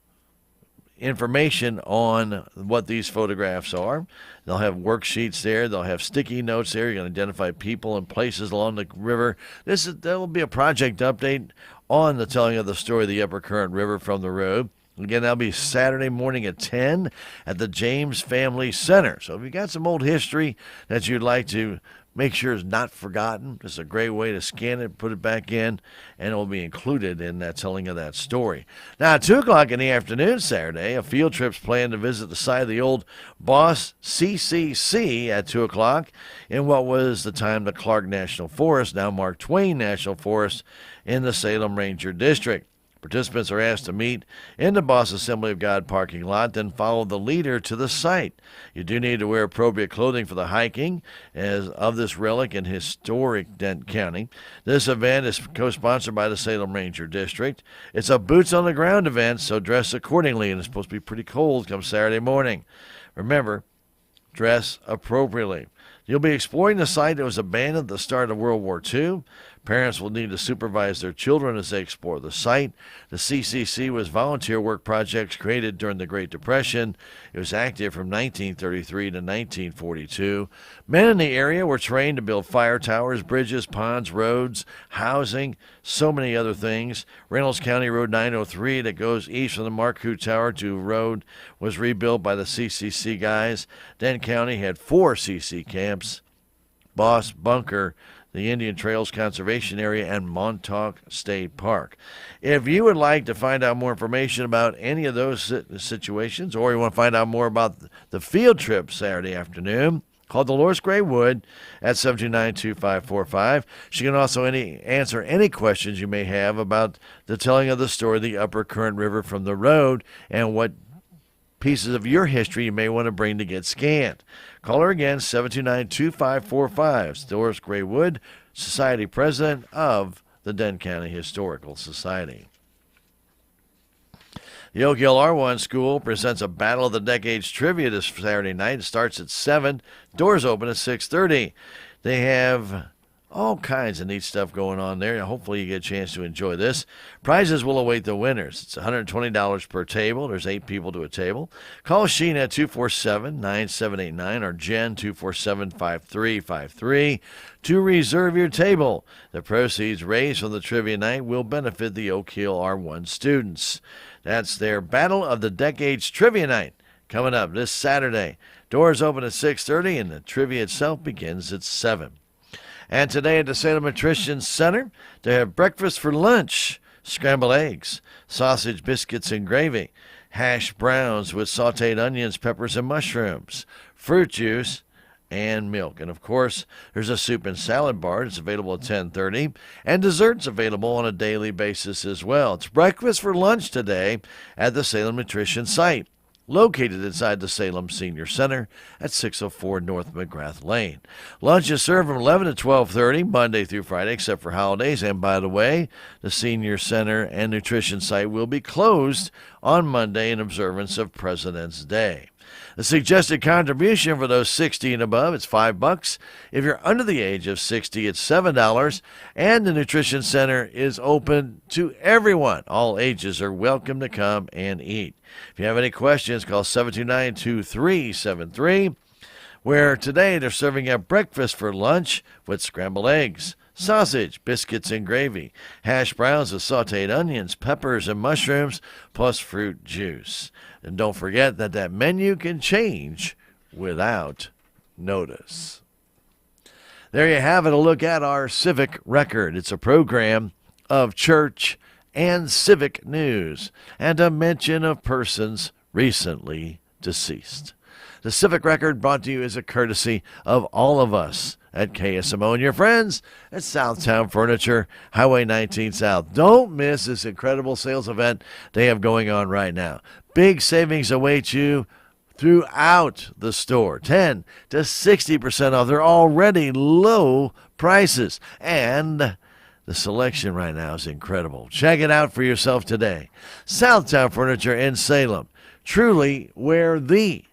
information on what these photographs are. They'll have worksheets there. They'll have sticky notes there. You're going to identify people and places along the river. There will be a project update on the telling of the story of the Upper Current River from the road. Again, that'll be Saturday morning at 10 at the James Family Center. So if you've got some old history that you'd like to make sure is not forgotten, it's a great way to scan it, put it back in, and it will be included in that telling of that story. Now, at 2 o'clock in the afternoon Saturday, a field trip's planned to visit the site of the old Boss CCC at 2 o'clock in what was the time the Clark National Forest, now Mark Twain National Forest, in the Salem Ranger District. Participants are asked to meet in the Boss Assembly of God parking lot, then follow the leader to the site. You do need to wear appropriate clothing for the hiking as of this relic in historic Denton County. This event is co-sponsored by the Salem Ranger District. It's a boots-on-the-ground event, so dress accordingly, and it's supposed to be pretty cold come Saturday morning. Remember, dress appropriately. You'll be exploring the site that was abandoned at the start of World War II. Parents will need to supervise their children as they explore the site. The CCC was volunteer work projects created during the Great Depression. It was active from 1933 to 1942. Men in the area were trained to build fire towers, bridges, ponds, roads, housing, so many other things. Reynolds County Road 903 that goes east from the Marcoux Tower to road was rebuilt by the CCC guys. Denton County had 4 CC camps: Boss, Bunker, the Indian Trails Conservation Area, and Montauk State Park. If you would like to find out more information about any of those situations, or you want to find out more about the field trip Saturday afternoon, call Dolores Gray Wood at 729-2545. She can also answer any questions you may have about the telling of the story of the Upper Current River from the road and what pieces of your history you may want to bring to get scanned. Call her again, 729-2545. Dolores Gray Wood, Society President of the Denton County Historical Society. The Oak Hill R1 School presents a Battle of the Decades trivia this Saturday night. It starts at 7. Doors open at 6:30. They have all kinds of neat stuff going on there. Hopefully you get a chance to enjoy this. Prizes will await the winners. It's $120 per table. There's 8 people to a table. Call Sheen at 247-9789 or Jen 247-5353 to reserve your table. The proceeds raised from the trivia night will benefit the Oak Hill R1 students. That's their Battle of the Decades trivia night coming up this Saturday. Doors open at 6:30 and the trivia itself begins at 7. And today at the Salem Nutrition Center, they have breakfast for lunch: scrambled eggs, sausage, biscuits, and gravy, hash browns with sautéed onions, peppers, and mushrooms, fruit juice, and milk. And, of course, there's a soup and salad bar. It's available at 10:30, and desserts available on a daily basis as well. It's breakfast for lunch today at the Salem Nutrition site, located inside the Salem Senior Center at 604 North McGrath Lane. Lunch is served from 11 to 12:30, Monday through Friday, except for holidays. And by the way, the Senior Center and Nutrition site will be closed on Monday in observance of President's Day. The suggested contribution for those 60 and above, it's $5. If you're under the age of 60, it's $7. And the Nutrition Center is open to everyone. All ages are welcome to come and eat. If you have any questions, call 729-2373, where today they're serving up breakfast for lunch with scrambled eggs, sausage, biscuits, and gravy, hash browns with sautéed onions, peppers, and mushrooms, plus fruit juice. And don't forget that that menu can change without notice. There you have it, a look at our civic record. It's a program of church and civic news and a mention of persons recently deceased. The Civic Record brought to you as a courtesy of all of us at KSMO and your friends at Southtown Furniture, Highway 19 South. Don't miss this incredible sales event they have going on right now. Big savings await you throughout the store. 10 to 60% off. They're already low prices. And the selection right now is incredible. Check it out for yourself today. Southtown Furniture in Salem. Truly where the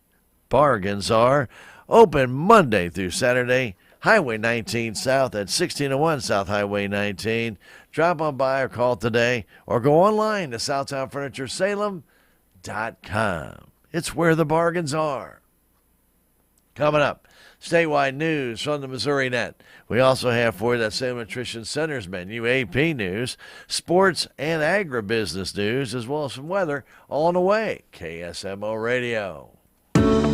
bargains are. Open Monday through Saturday. Highway 19 South at 1601 South Highway 19. Drop on by or call today or go online to SouthtownFurnitureSalem.com. It's where the bargains are. Coming up, statewide news from the Missouri Net. We also have for you that Salem Nutrition Center's menu, AP news, sports and agribusiness news, as well as some weather all on the way. KSMO Radio.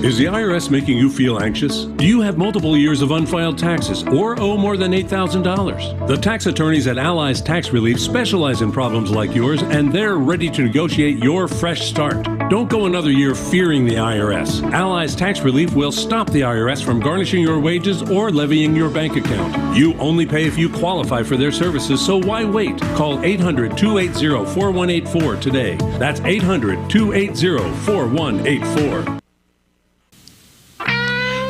Is the IRS making you feel anxious? Do you have multiple years of unfiled taxes or owe more than $8,000? The tax attorneys at Allies Tax Relief specialize in problems like yours, and they're ready to negotiate your fresh start. Don't go another year fearing the IRS. Allies Tax Relief will stop the IRS from garnishing your wages or levying your bank account. You only pay if you qualify for their services, so why wait? Call 800-280-4184 today. That's 800-280-4184.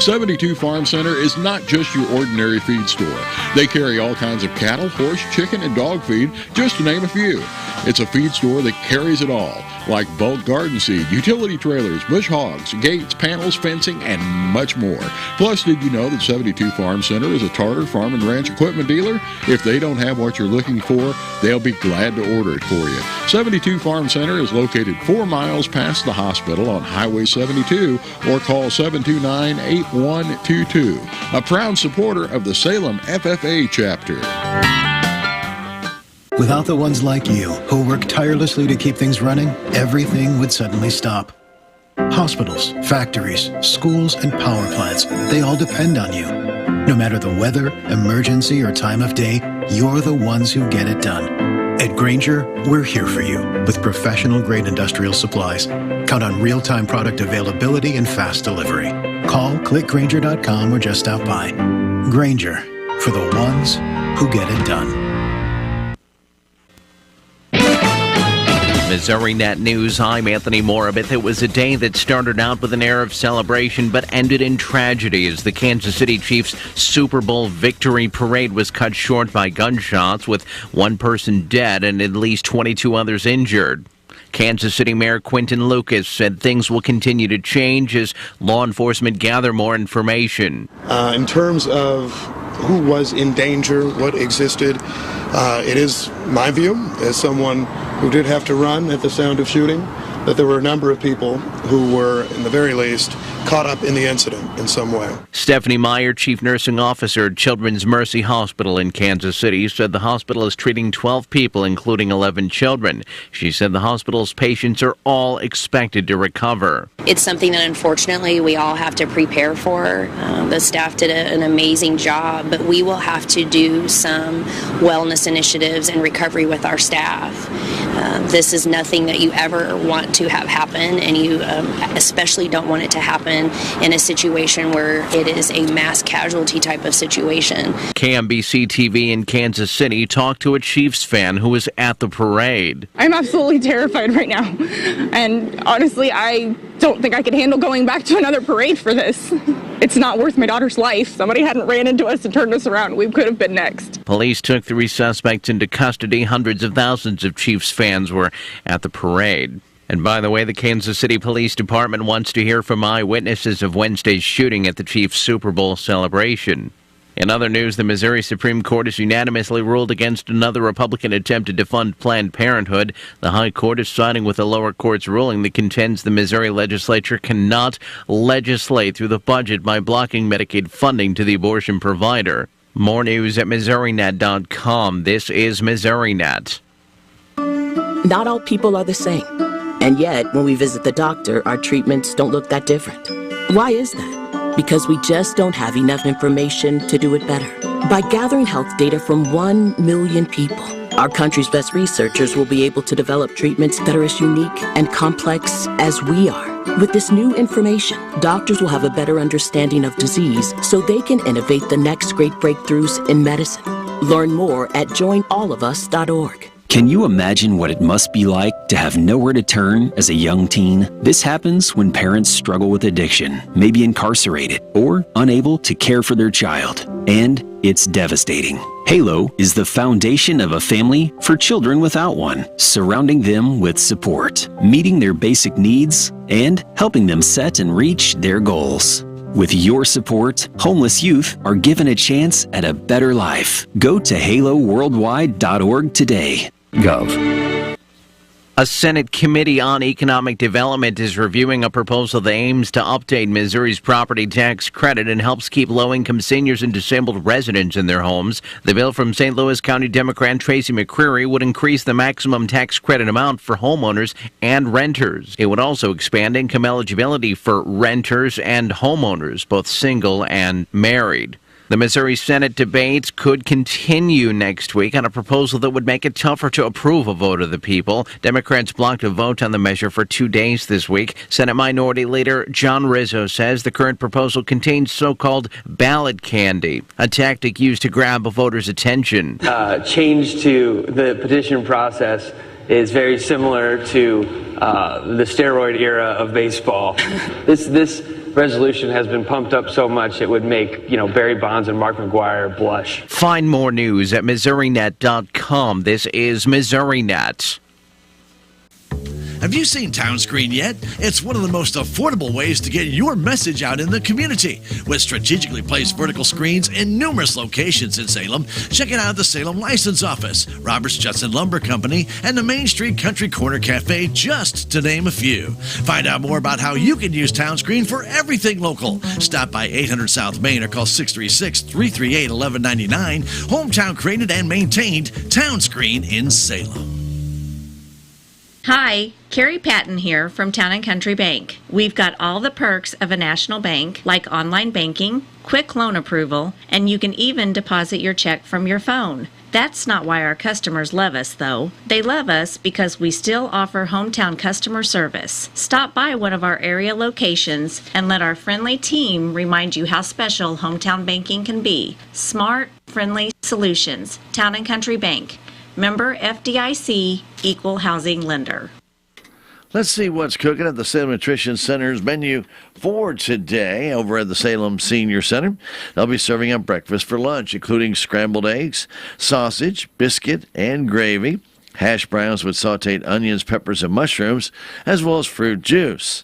72 Farm Center is not just your ordinary feed store. They carry all kinds of cattle, horse, chicken, and dog feed, just to name a few. It's a feed store that carries it all, like bulk garden seed, utility trailers, bush hogs, gates, panels, fencing, and much more. Plus, did you know that 72 Farm Center is a Tartar Farm and Ranch equipment dealer? If they don't have what you're looking for, they'll be glad to order it for you. 72 Farm Center is located 4 miles past the hospital on Highway 72, or call 729-8122. A proud supporter of the Salem FFA chapter. Without the ones like you, who work tirelessly to keep things running, everything would suddenly stop. Hospitals, factories, schools, and power plants, they all depend on you. No matter the weather, emergency, or time of day, you're the ones who get it done. At Grainger, we're here for you with professional-grade industrial supplies. Count on real-time product availability and fast delivery. Call, clickgrainger.com, or just stop by. Grainger, for the ones who get it done. Missouri Net News, I'm Anthony Morabith. It was a day that started out with an air of celebration but ended in tragedy as the Kansas City Chiefs Super Bowl victory parade was cut short by gunshots, with one person dead and at least 22 others injured. Kansas City Mayor Quinton Lucas said things will continue to change as law enforcement gather more information. In terms of who was in danger, what existed, it is my view, as someone who did have to run at the sound of shooting, that there were a number of people who were, in the very least, caught up in the incident in some way. Stephanie Meyer, Chief Nursing Officer at Children's Mercy Hospital in Kansas City, said the hospital is treating 12 people, including 11 children. She said the hospital's patients are all expected to recover. It's something that unfortunately we all have to prepare for. The staff did an amazing job, but we will have to do some wellness initiatives and recovery with our staff. This is nothing that you ever want to have happen, and you especially don't want it to happen in a situation where it is a mass casualty type of situation. KMBC TV in Kansas City talked to a Chiefs fan who was at the parade. I'm absolutely terrified right now, and honestly, I don't think I could handle going back to another parade for this. It's not worth my daughter's life. Somebody hadn't ran into us and turned us around, we could have been next. Police took 3 suspects into custody. Hundreds of thousands of Chiefs fans were at the parade. And by the way, the Kansas City Police Department wants to hear from eyewitnesses of Wednesday's shooting at the Chiefs Super Bowl celebration. In other news, the Missouri Supreme Court has unanimously ruled against another Republican attempt to defund Planned Parenthood. The High Court is siding with the lower court's ruling that contends the Missouri legislature cannot legislate through the budget by blocking Medicaid funding to the abortion provider. More news at MissouriNet.com. This is MissouriNet. Not all people are the same. And yet, when we visit the doctor, our treatments don't look that different. Why is that? Because we just don't have enough information to do it better. By gathering health data from 1 million people, our country's best researchers will be able to develop treatments that are as unique and complex as we are. With this new information, doctors will have a better understanding of disease so they can innovate the next great breakthroughs in medicine. Learn more at joinallofus.org. Can you imagine what it must be like to have nowhere to turn as a young teen? This happens when parents struggle with addiction, may be incarcerated, or unable to care for their child. And it's devastating. Halo is the foundation of a family for children without one, surrounding them with support, meeting their basic needs, and helping them set and reach their goals. With your support, homeless youth are given a chance at a better life. Go to haloworldwide.org today. Gov. A Senate Committee on Economic Development is reviewing a proposal that aims to update Missouri's property tax credit and helps keep low-income seniors and disabled residents in their homes. The bill from St. Louis County Democrat Tracy McCreary would increase the maximum tax credit amount for homeowners and renters. It would also expand income eligibility for renters and homeowners, both single and married. The Missouri Senate debates could continue next week on a proposal that would make it tougher to approve a vote of the people. Democrats blocked a vote on the measure for 2 days this week. Senate Minority Leader John Rizzo says the current proposal contains so-called ballot candy, a tactic used to grab a voter's attention. Change to the petition process is very similar to the steroid era of baseball. This resolution has been pumped up so much it would make, Barry Bonds and Mark McGwire blush. Find more news at MissouriNet.com. This is MissouriNet. Have you seen Town Screen yet? It's one of the most affordable ways to get your message out in the community. With strategically placed vertical screens in numerous locations in Salem, check it out at the Salem License Office, Roberts Judson Lumber Company, and the Main Street Country Corner Cafe, just to name a few. Find out more about how you can use Town Screen for everything local. Stop by 800 South Main or call 636-338-1199. Hometown created and maintained Town Screen in Salem. Hi, Carrie Patton here from Town & Country Bank. We've got all the perks of a national bank, like online banking, quick loan approval, and you can even deposit your check from your phone. That's not why our customers love us, though. They love us because we still offer hometown customer service. Stop by one of our area locations and let our friendly team remind you how special hometown banking can be. Smart, friendly solutions. Town & Country Bank. Member FDIC, Equal Housing Lender. Let's see what's cooking at the Salem Nutrition Center's menu for today over at the Salem Senior Center. They'll be serving up breakfast for lunch, including scrambled eggs, sausage, biscuit, and gravy, hash browns with sauteed onions, peppers, and mushrooms, as well as fruit juice.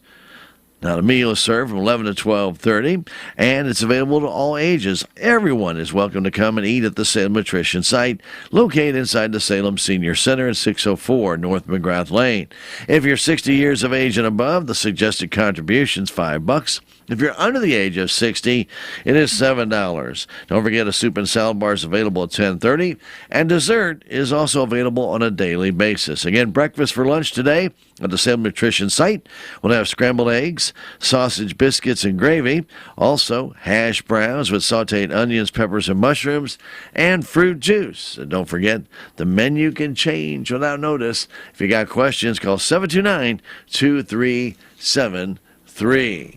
Now, the meal is served from 11 to 12:30, and it's available to all ages. Everyone is welcome to come and eat at the Salem Nutrition site, located inside the Salem Senior Center at 604 North McGrath Lane. If you're 60 years of age and above, the suggested contribution's $5. If you're under the age of 60, it is $7. Don't forget a soup and salad bar is available at 10:30, and dessert is also available on a daily basis. Again, breakfast for lunch today at the Salem Nutrition site. We'll have scrambled eggs, sausage, biscuits, and gravy. Also, hash browns with sauteed onions, peppers, and mushrooms, and fruit juice. And don't forget, the menu can change without notice. If you got questions, call 729-2373.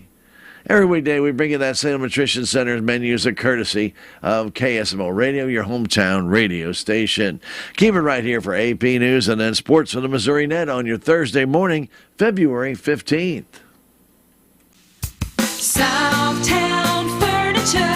Every weekday, we bring you that Salem Nutrition Center's menu as a courtesy of KSMO Radio, your hometown radio station. Keep it right here for AP News and then sports from the Missouri Net on your Thursday morning, February 15th. Southtown Furniture.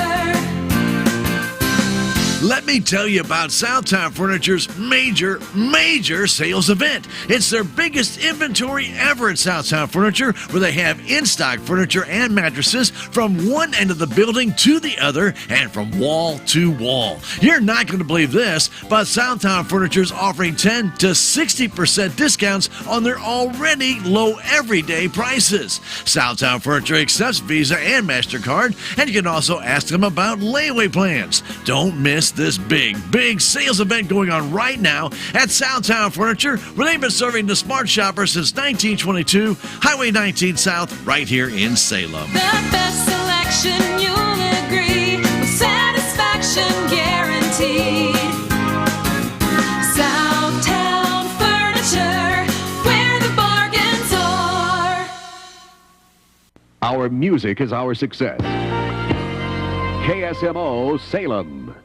Let me tell you about Southtown Furniture's major sales event. It's their biggest inventory ever at Southtown Furniture, where they have in-stock furniture and mattresses from one end of the building to the other and from wall to wall. You're not going to believe this, but Southtown Furniture is offering 10 to 60% discounts on their already low everyday prices. Southtown Furniture accepts Visa and MasterCard, and you can also ask them about layaway plans. Don't miss this big sales event going on right now at Southtown Furniture, where they've been serving the smart shopper since 1922, Highway 19 South, right here in Salem. The best selection, you'll agree, with satisfaction guaranteed. Southtown Furniture, where the bargains are. Our music is our success. KSMO Salem.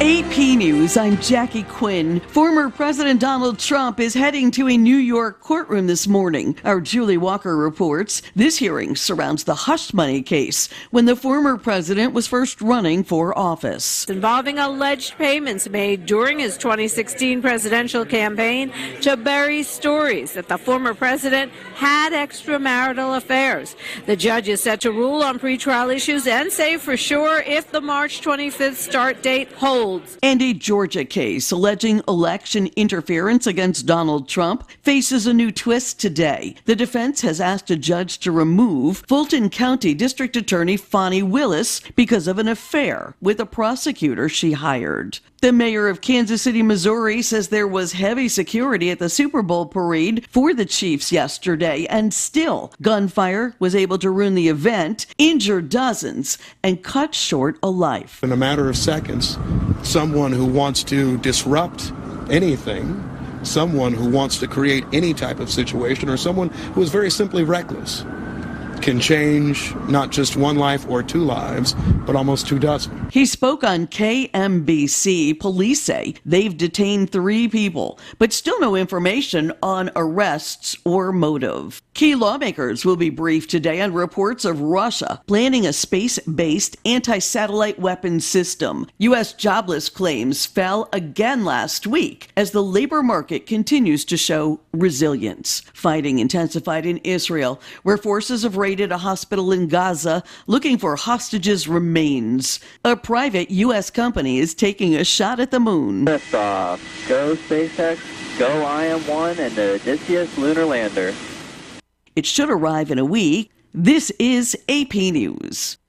AP News, I'm Jackie Quinn. Former President Donald Trump is heading to a New York courtroom this morning. Our Julie Walker reports this hearing surrounds the hush money case when the former president was first running for office. Involving alleged payments made during his 2016 presidential campaign to bury stories that the former president had extramarital affairs. The judge is set to rule on pretrial issues and say for sure if the March 25th start date holds. And a Georgia case alleging election interference against Donald Trump faces a new twist today. The defense has asked a judge to remove Fulton County District Attorney Fonnie Willis because of an affair with a prosecutor she hired. The mayor of Kansas City, Missouri, says there was heavy security at the Super Bowl parade for the Chiefs yesterday, and still, gunfire was able to ruin the event, injure dozens, and cut short a life. In a matter of seconds, someone who wants to disrupt anything, someone who wants to create any type of situation, or someone who is very simply reckless, can change not just one life or two lives, but almost 24. He spoke on KMBC. Police say they've detained 3 people, but still no information on arrests or motive. Key lawmakers will be briefed today on reports of Russia planning a space-based anti-satellite weapons system. U.S. jobless claims fell again last week as the labor market continues to show resilience. Fighting intensified in Israel, where forces have raided a hospital in Gaza looking for hostages' remains. A private U.S. company is taking a shot at the moon. Liftoff. Go SpaceX, go IM-1 and the Odysseus lunar lander. It should arrive in a week. This is AP News.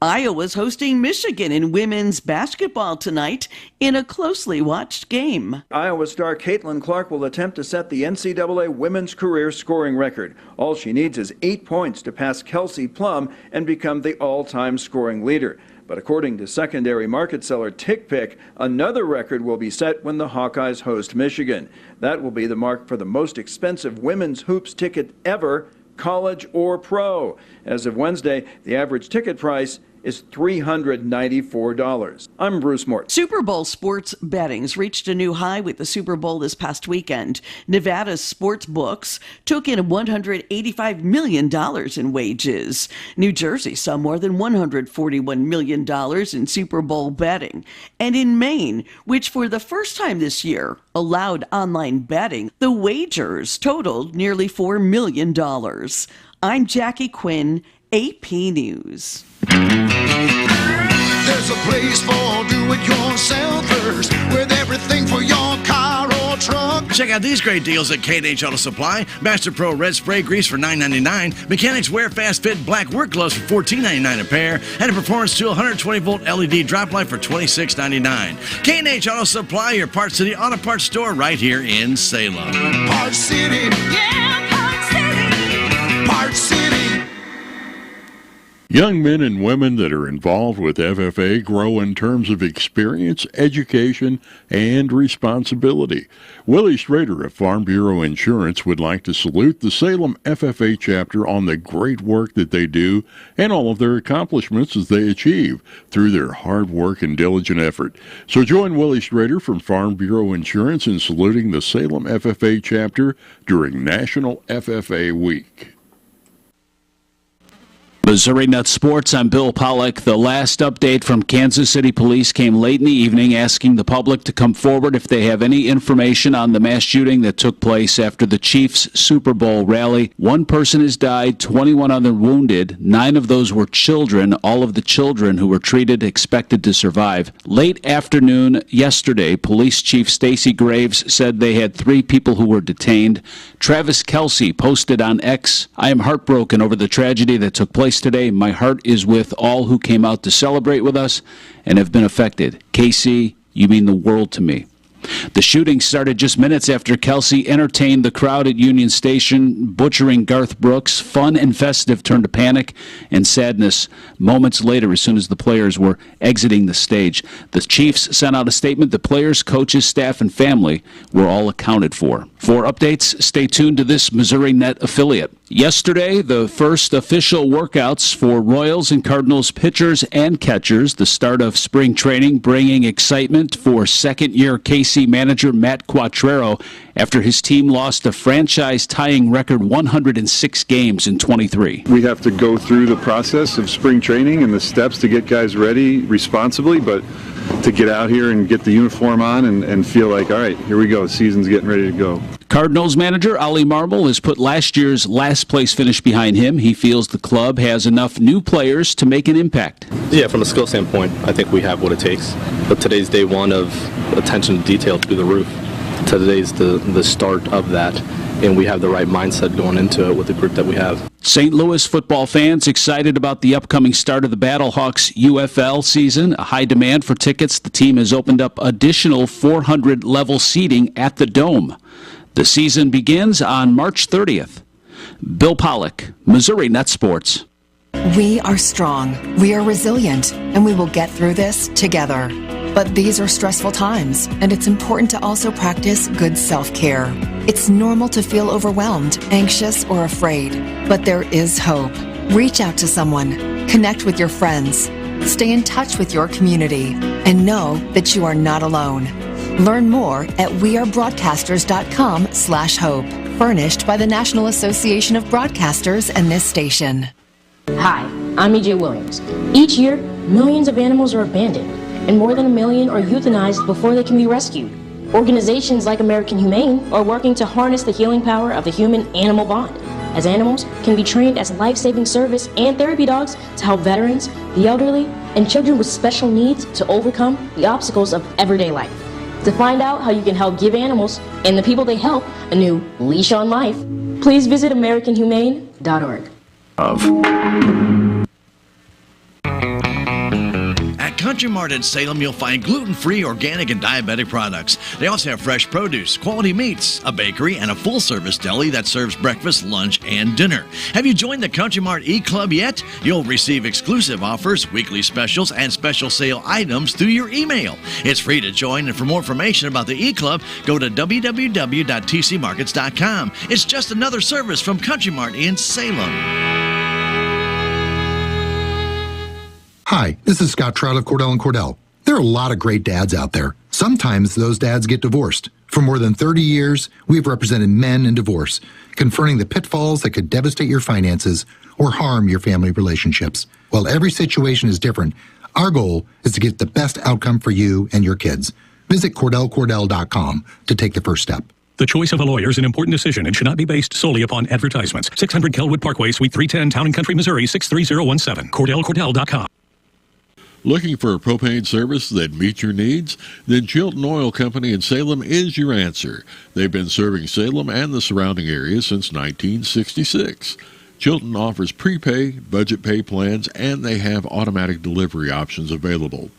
Iowa's hosting Michigan in women's basketball tonight in a closely watched game. Iowa star Caitlin Clark will attempt to set the NCAA women's career scoring record. All she needs is 8 points to pass Kelsey Plum and become the all-time scoring leader. But according to secondary market seller TickPick, another record will be set when the Hawkeyes host Michigan. That will be the mark for the most expensive women's hoops ticket ever, college or pro. As of Wednesday, the average ticket price is $394. I'm Bruce Morton. Super Bowl sports bettings reached a new high with the Super Bowl this past weekend. Nevada's sports books took in $185 million in wages. New Jersey saw more than $141 million in Super Bowl betting. And in Maine, which for the first time this year allowed online betting, the wagers totaled nearly $4 million. I'm Jackie Quinn, AP News. There's a place for do-it-yourselfers with everything for your car or truck. Check out these great deals at K&H Auto Supply. Master Pro Red Spray Grease for $9.99. Mechanics Wear Fast Fit Black Work Gloves for $14.99 a pair. And a Performance Tool 120-volt LED drop light for $26.99. K&H Auto Supply, your Parts City Auto Parts store right here in Salem. Parts City. Yeah, Parts City. Parts City. Young men and women that are involved with FFA grow in terms of experience, education, and responsibility. Willie Strader of Farm Bureau Insurance would like to salute the Salem FFA chapter on the great work that they do and all of their accomplishments as they achieve through their hard work and diligent effort. So join Willie Strader from Farm Bureau Insurance in saluting the Salem FFA chapter during National FFA Week. Missouri Nuts Sports, I'm Bill Pollack. The last update from Kansas City Police came late in the evening asking the public to come forward if they have any information on the mass shooting that took place after the Chiefs Super Bowl rally. 1 person has died, 21 other wounded. 9 of those were children. All of the children who were treated expected to survive. Late afternoon yesterday, Police Chief Stacy Graves said they had 3 people who were detained. Travis Kelsey posted on X, I am heartbroken over the tragedy that took place today. My heart is with all who came out to celebrate with us and have been affected. KC, you mean the world to me. The shooting started just minutes after Kelsey entertained the crowd at Union Station, butchering Garth Brooks. Fun and festive turned to panic and sadness moments later as soon as the players were exiting the stage. The Chiefs sent out a statement. The players, coaches, staff, and family were all accounted for. For updates, stay tuned to this Missouri Net affiliate. Yesterday, the first official workouts for Royals and Cardinals pitchers and catchers. The start of spring training bringing excitement for second-year KC manager Matt Quattrero after his team lost a franchise-tying record 106 games in 23. We have to go through the process of spring training and the steps to get guys ready responsibly, but to get out here and get the uniform on and feel like, all right, here we go, season's getting ready to go. Cardinals manager Ollie Marmol has put last year's last-place finish behind him. He feels the club has enough new players to make an impact. Yeah, from a skill standpoint, I think we have what it takes. But today's day one of attention to detail through the roof. Today's the start of that, and we have the right mindset going into it with the group that we have. St. Louis football fans excited about the upcoming start of the Battlehawks UFL season. A high demand for tickets. The team has opened up additional 400 level seating at the Dome. The season begins on March 30th. Bill Pollock, Missouri Net Sports. We are strong, we are resilient, and we will get through this together. But these are stressful times, and it's important to also practice good self-care. It's normal to feel overwhelmed, anxious, or afraid, but there is hope. Reach out to someone, connect with your friends, stay in touch with your community, and know that you are not alone. Learn more at wearebroadcasters.com/hope. Furnished by the National Association of Broadcasters and this station. Hi, I'm E.J. Williams. Each year, millions of animals are abandoned, and more than 1 million are euthanized before they can be rescued. Organizations like American Humane are working to harness the healing power of the human-animal bond, as animals can be trained as life-saving service and therapy dogs to help veterans, the elderly, and children with special needs to overcome the obstacles of everyday life. To find out how you can help give animals and the people they help a new leash on life, please visit AmericanHumane.org. At Country Mart in Salem, you'll find gluten-free, organic, and diabetic products. They also have fresh produce, quality meats, a bakery, and a full-service deli that serves breakfast, lunch, and dinner. Have you joined the Country Mart e-Club yet? You'll receive exclusive offers, weekly specials, and special sale items through your email. It's free to join, and for more information about the e-Club, go to www.tcmarkets.com. It's just another service from Country Mart in Salem. Hi, this is Scott Trout of Cordell & Cordell. There are a lot of great dads out there. Sometimes those dads get divorced. For more than 30 years, we've represented men in divorce, confronting the pitfalls that could devastate your finances or harm your family relationships. While every situation is different, our goal is to get the best outcome for you and your kids. Visit CordellCordell.com to take the first step. The choice of a lawyer is an important decision and should not be based solely upon advertisements. 600 Kelwood Parkway, Suite 310, Town & Country, Missouri, 63017. CordellCordell.com. Looking for a propane service that meets your needs? Then Chilton Oil Company in Salem is your answer. They've been serving Salem and the surrounding area since 1966. Chilton offers prepay, budget pay plans, and they have automatic delivery options available.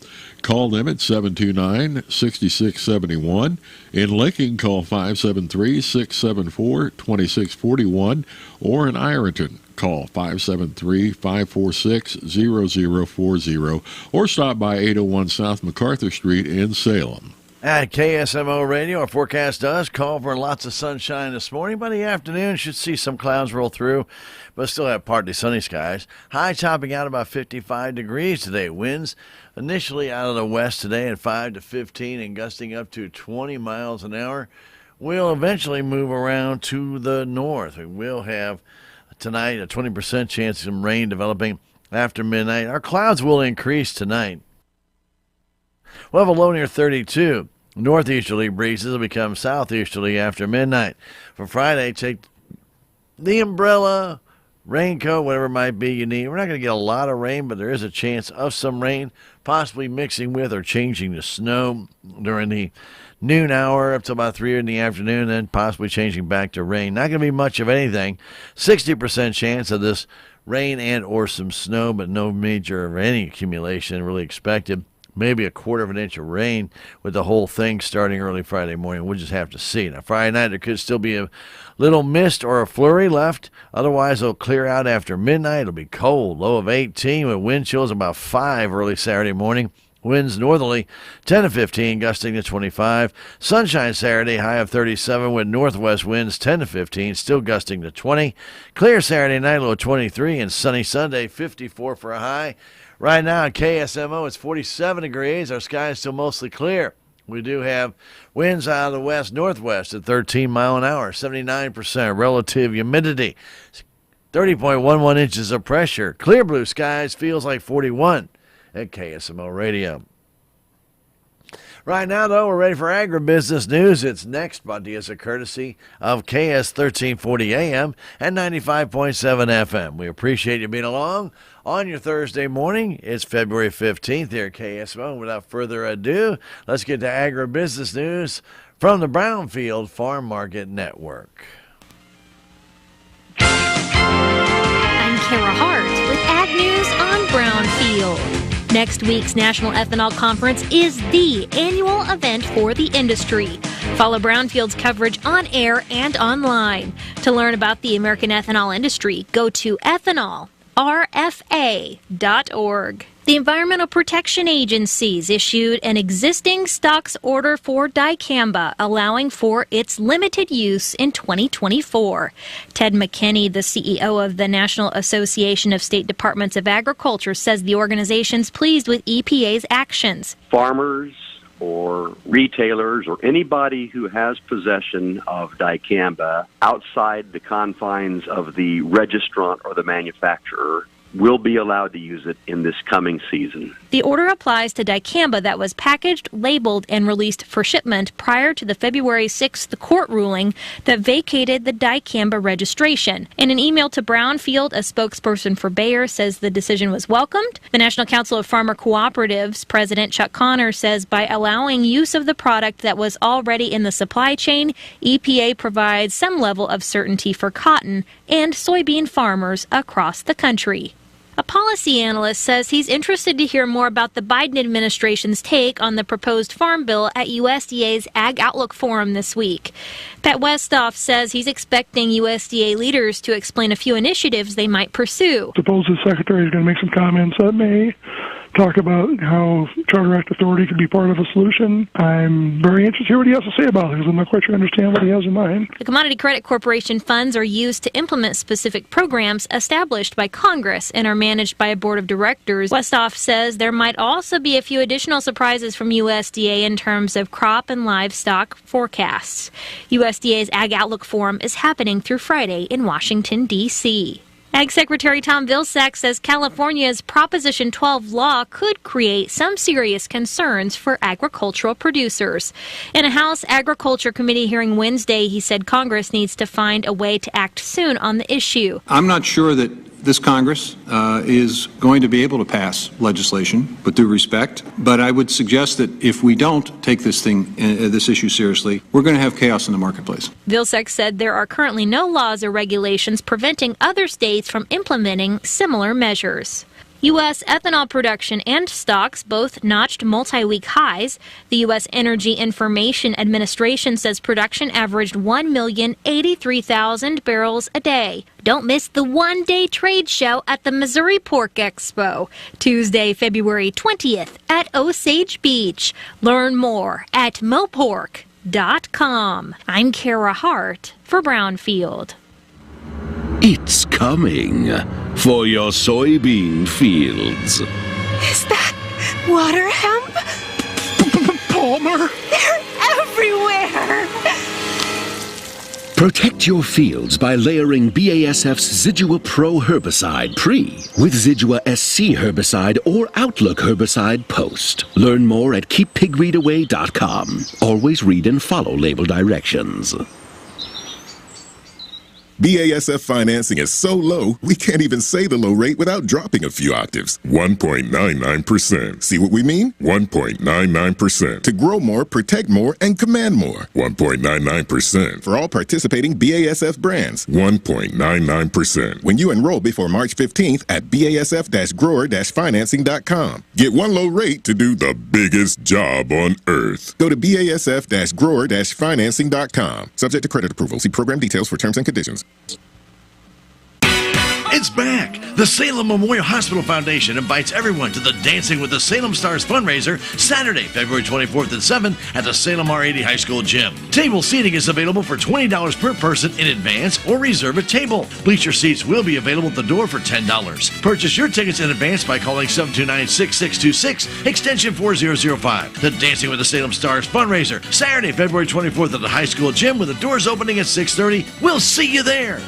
Call them at 729-6671. In Licking, call 573-674-2641. Or in Ironton, call 573-546-0040. Or stop by 801 South MacArthur Street in Salem. At KSMO Radio, our forecast does call for lots of sunshine this morning. By the afternoon, should see some clouds roll through, but still have partly sunny skies. High topping out about 55 degrees today. Winds initially out of the west today at 5 to 15 and gusting up to 20 miles an hour. Will eventually move around to the north. We will have tonight a 20% chance of some rain developing after midnight. Our clouds will increase tonight. We'll have a low near 32. Northeasterly breezes will become southeasterly after midnight. For Friday, take the umbrella, raincoat, whatever it might be you need. We're not going to get a lot of rain, but there is a chance of some rain, possibly mixing with or changing to snow during the noon hour up to about 3 in the afternoon, then possibly changing back to rain. Not going to be much of anything. 60% chance of this rain and or some snow, but no major or any accumulation really expected. maybe a quarter of an inch of rain with the whole thing starting early Friday morning. We'll just have to see. Now, Friday night, there could still be a little mist or a flurry left. Otherwise, it'll clear out after midnight. It'll be cold, low of 18 with wind chills about 5 early Saturday morning. Winds northerly 10 to 15, gusting to 25. Sunshine Saturday, high of 37 with northwest winds 10 to 15, still gusting to 20. Clear Saturday night, low 23, and sunny Sunday, 54 for a high. Right now at KSMO, it's 47 degrees. Our sky is still mostly clear. We do have winds out of the west-northwest at 13 mile an hour, 79% relative humidity, 30.11 inches of pressure. Clear blue skies, feels like 41 at KSMO Radio. Right now, though, we're ready for agribusiness news. It's next, brought to you as a courtesy of KS 1340 AM and 95.7 FM. We appreciate you being along on your Thursday morning. It's February 15th here at KSMO. Without further ado, let's get to agribusiness news from the Brownfield Farm Market Network. I'm Kara Hart with Ag News on Brownfield. Next week's National Ethanol Conference is the annual event for the industry. Follow Brownfield's coverage on air and online. To learn about the American ethanol industry, go to ethanolrfa.org. The Environmental Protection Agency's issued an existing stocks order for dicamba, allowing for its limited use in 2024. Ted McKinney, the CEO of the National Association of State Departments of Agriculture, says the organization's pleased with EPA's actions. Farmers or retailers or anybody who has possession of dicamba outside the confines of the registrant or the manufacturer will be allowed to use it in this coming season. The order applies to dicamba that was packaged, labeled, and released for shipment prior to the February 6th court ruling that vacated the dicamba registration. In an email to Brownfield, a spokesperson for Bayer says the decision was welcomed. The National Council of Farmer Cooperatives President Chuck Connor says by allowing use of the product that was already in the supply chain, EPA provides some level of certainty for cotton and soybean farmers across the country. A policy analyst says he's interested to hear more about the Biden administration's take on the proposed farm bill at USDA's Ag Outlook Forum this week. Pat Westhoff says he's expecting USDA leaders to explain a few initiatives they might pursue. Suppose the secretary is going to make some comments that may talk about how Charter Act authority could be part of a solution. I'm very interested to hear what he has to say about it because I'm not quite sure I understand what he has in mind. The Commodity Credit Corporation funds are used to implement specific programs established by Congress and are managed by a board of directors. Westhoff says there might also be a few additional surprises from USDA in terms of crop and livestock forecasts. USDA's Ag Outlook Forum is happening through Friday in Washington, D.C. Ag Secretary Tom Vilsack says California's Proposition 12 law could create some serious concerns for agricultural producers. In a House Agriculture Committee hearing Wednesday, he said Congress needs to find a way to act soon on the issue. I'm not sure that this Congress is going to be able to pass legislation with due respect, but I would suggest that if we don't take this issue seriously, we're going to have chaos in the marketplace. Vilsack said there are currently no laws or regulations preventing other states from implementing similar measures. U.S. ethanol production and stocks both notched multi-week highs. The U.S. Energy Information Administration says production averaged 1,083,000 barrels a day. Don't miss the one-day trade show at the Missouri Pork Expo, Tuesday, February 20th at Osage Beach. Learn more at mopork.com. I'm Kara Hart for Brownfield. It's coming for your soybean fields. Is that water hemp? Palmer? They're everywhere! Protect your fields by layering BASF's Zidua Pro herbicide pre with Zidua SC herbicide or Outlook herbicide post. Learn more at keeppigweedaway.com. Always read and follow label directions. BASF financing is so low, we can't even say the low rate without dropping a few octaves. 1.99%. See what we mean? 1.99%. To grow more, protect more, and command more. 1.99% for all participating BASF brands. 1.99% when you enroll before March 15th at BASF-grower-financing.com. Get one low rate to do the biggest job on earth. Go to BASF-grower-financing.com. Subject to credit approval. See program details for terms and conditions. It's back! The Salem Memorial Hospital Foundation invites everyone to the Dancing with the Salem Stars fundraiser Saturday, February 24th and 7th at the Salem R80 High School Gym. Table seating is available for $20 per person in advance or reserve a table. Bleacher seats will be available at the door for $10. Purchase your tickets in advance by calling 729-6626, extension 4005. The Dancing with the Salem Stars fundraiser Saturday, February 24th at the high school gym with the doors opening at 6:30. We'll see you there!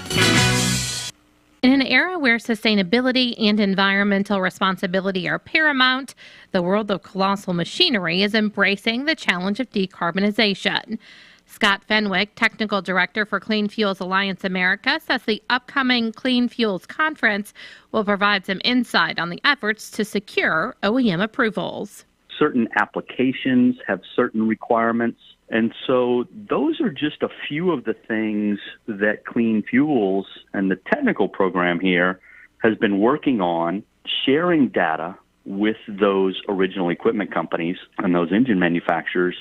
In an era where sustainability and environmental responsibility are paramount, the world of colossal machinery is embracing the challenge of decarbonization. Scott Fenwick, Technical Director for Clean Fuels Alliance America, says the upcoming Clean Fuels Conference will provide some insight on the efforts to secure OEM approvals. Certain applications have certain requirements. And so those are just a few of the things that Clean Fuels and the technical program here has been working on, sharing data with those original equipment companies and those engine manufacturers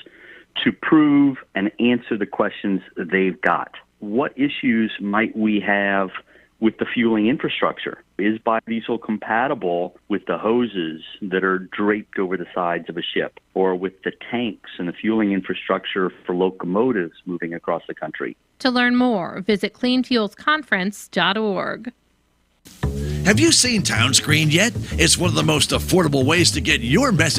to prove and answer the questions they've got. What issues might we have with the fueling infrastructure? Is biodiesel compatible with the hoses that are draped over the sides of a ship, or with the tanks and the fueling infrastructure for locomotives moving across the country? To learn more, visit cleanfuelsconference.org. Have you seen Town Screen yet? It's one of the most affordable ways to get your message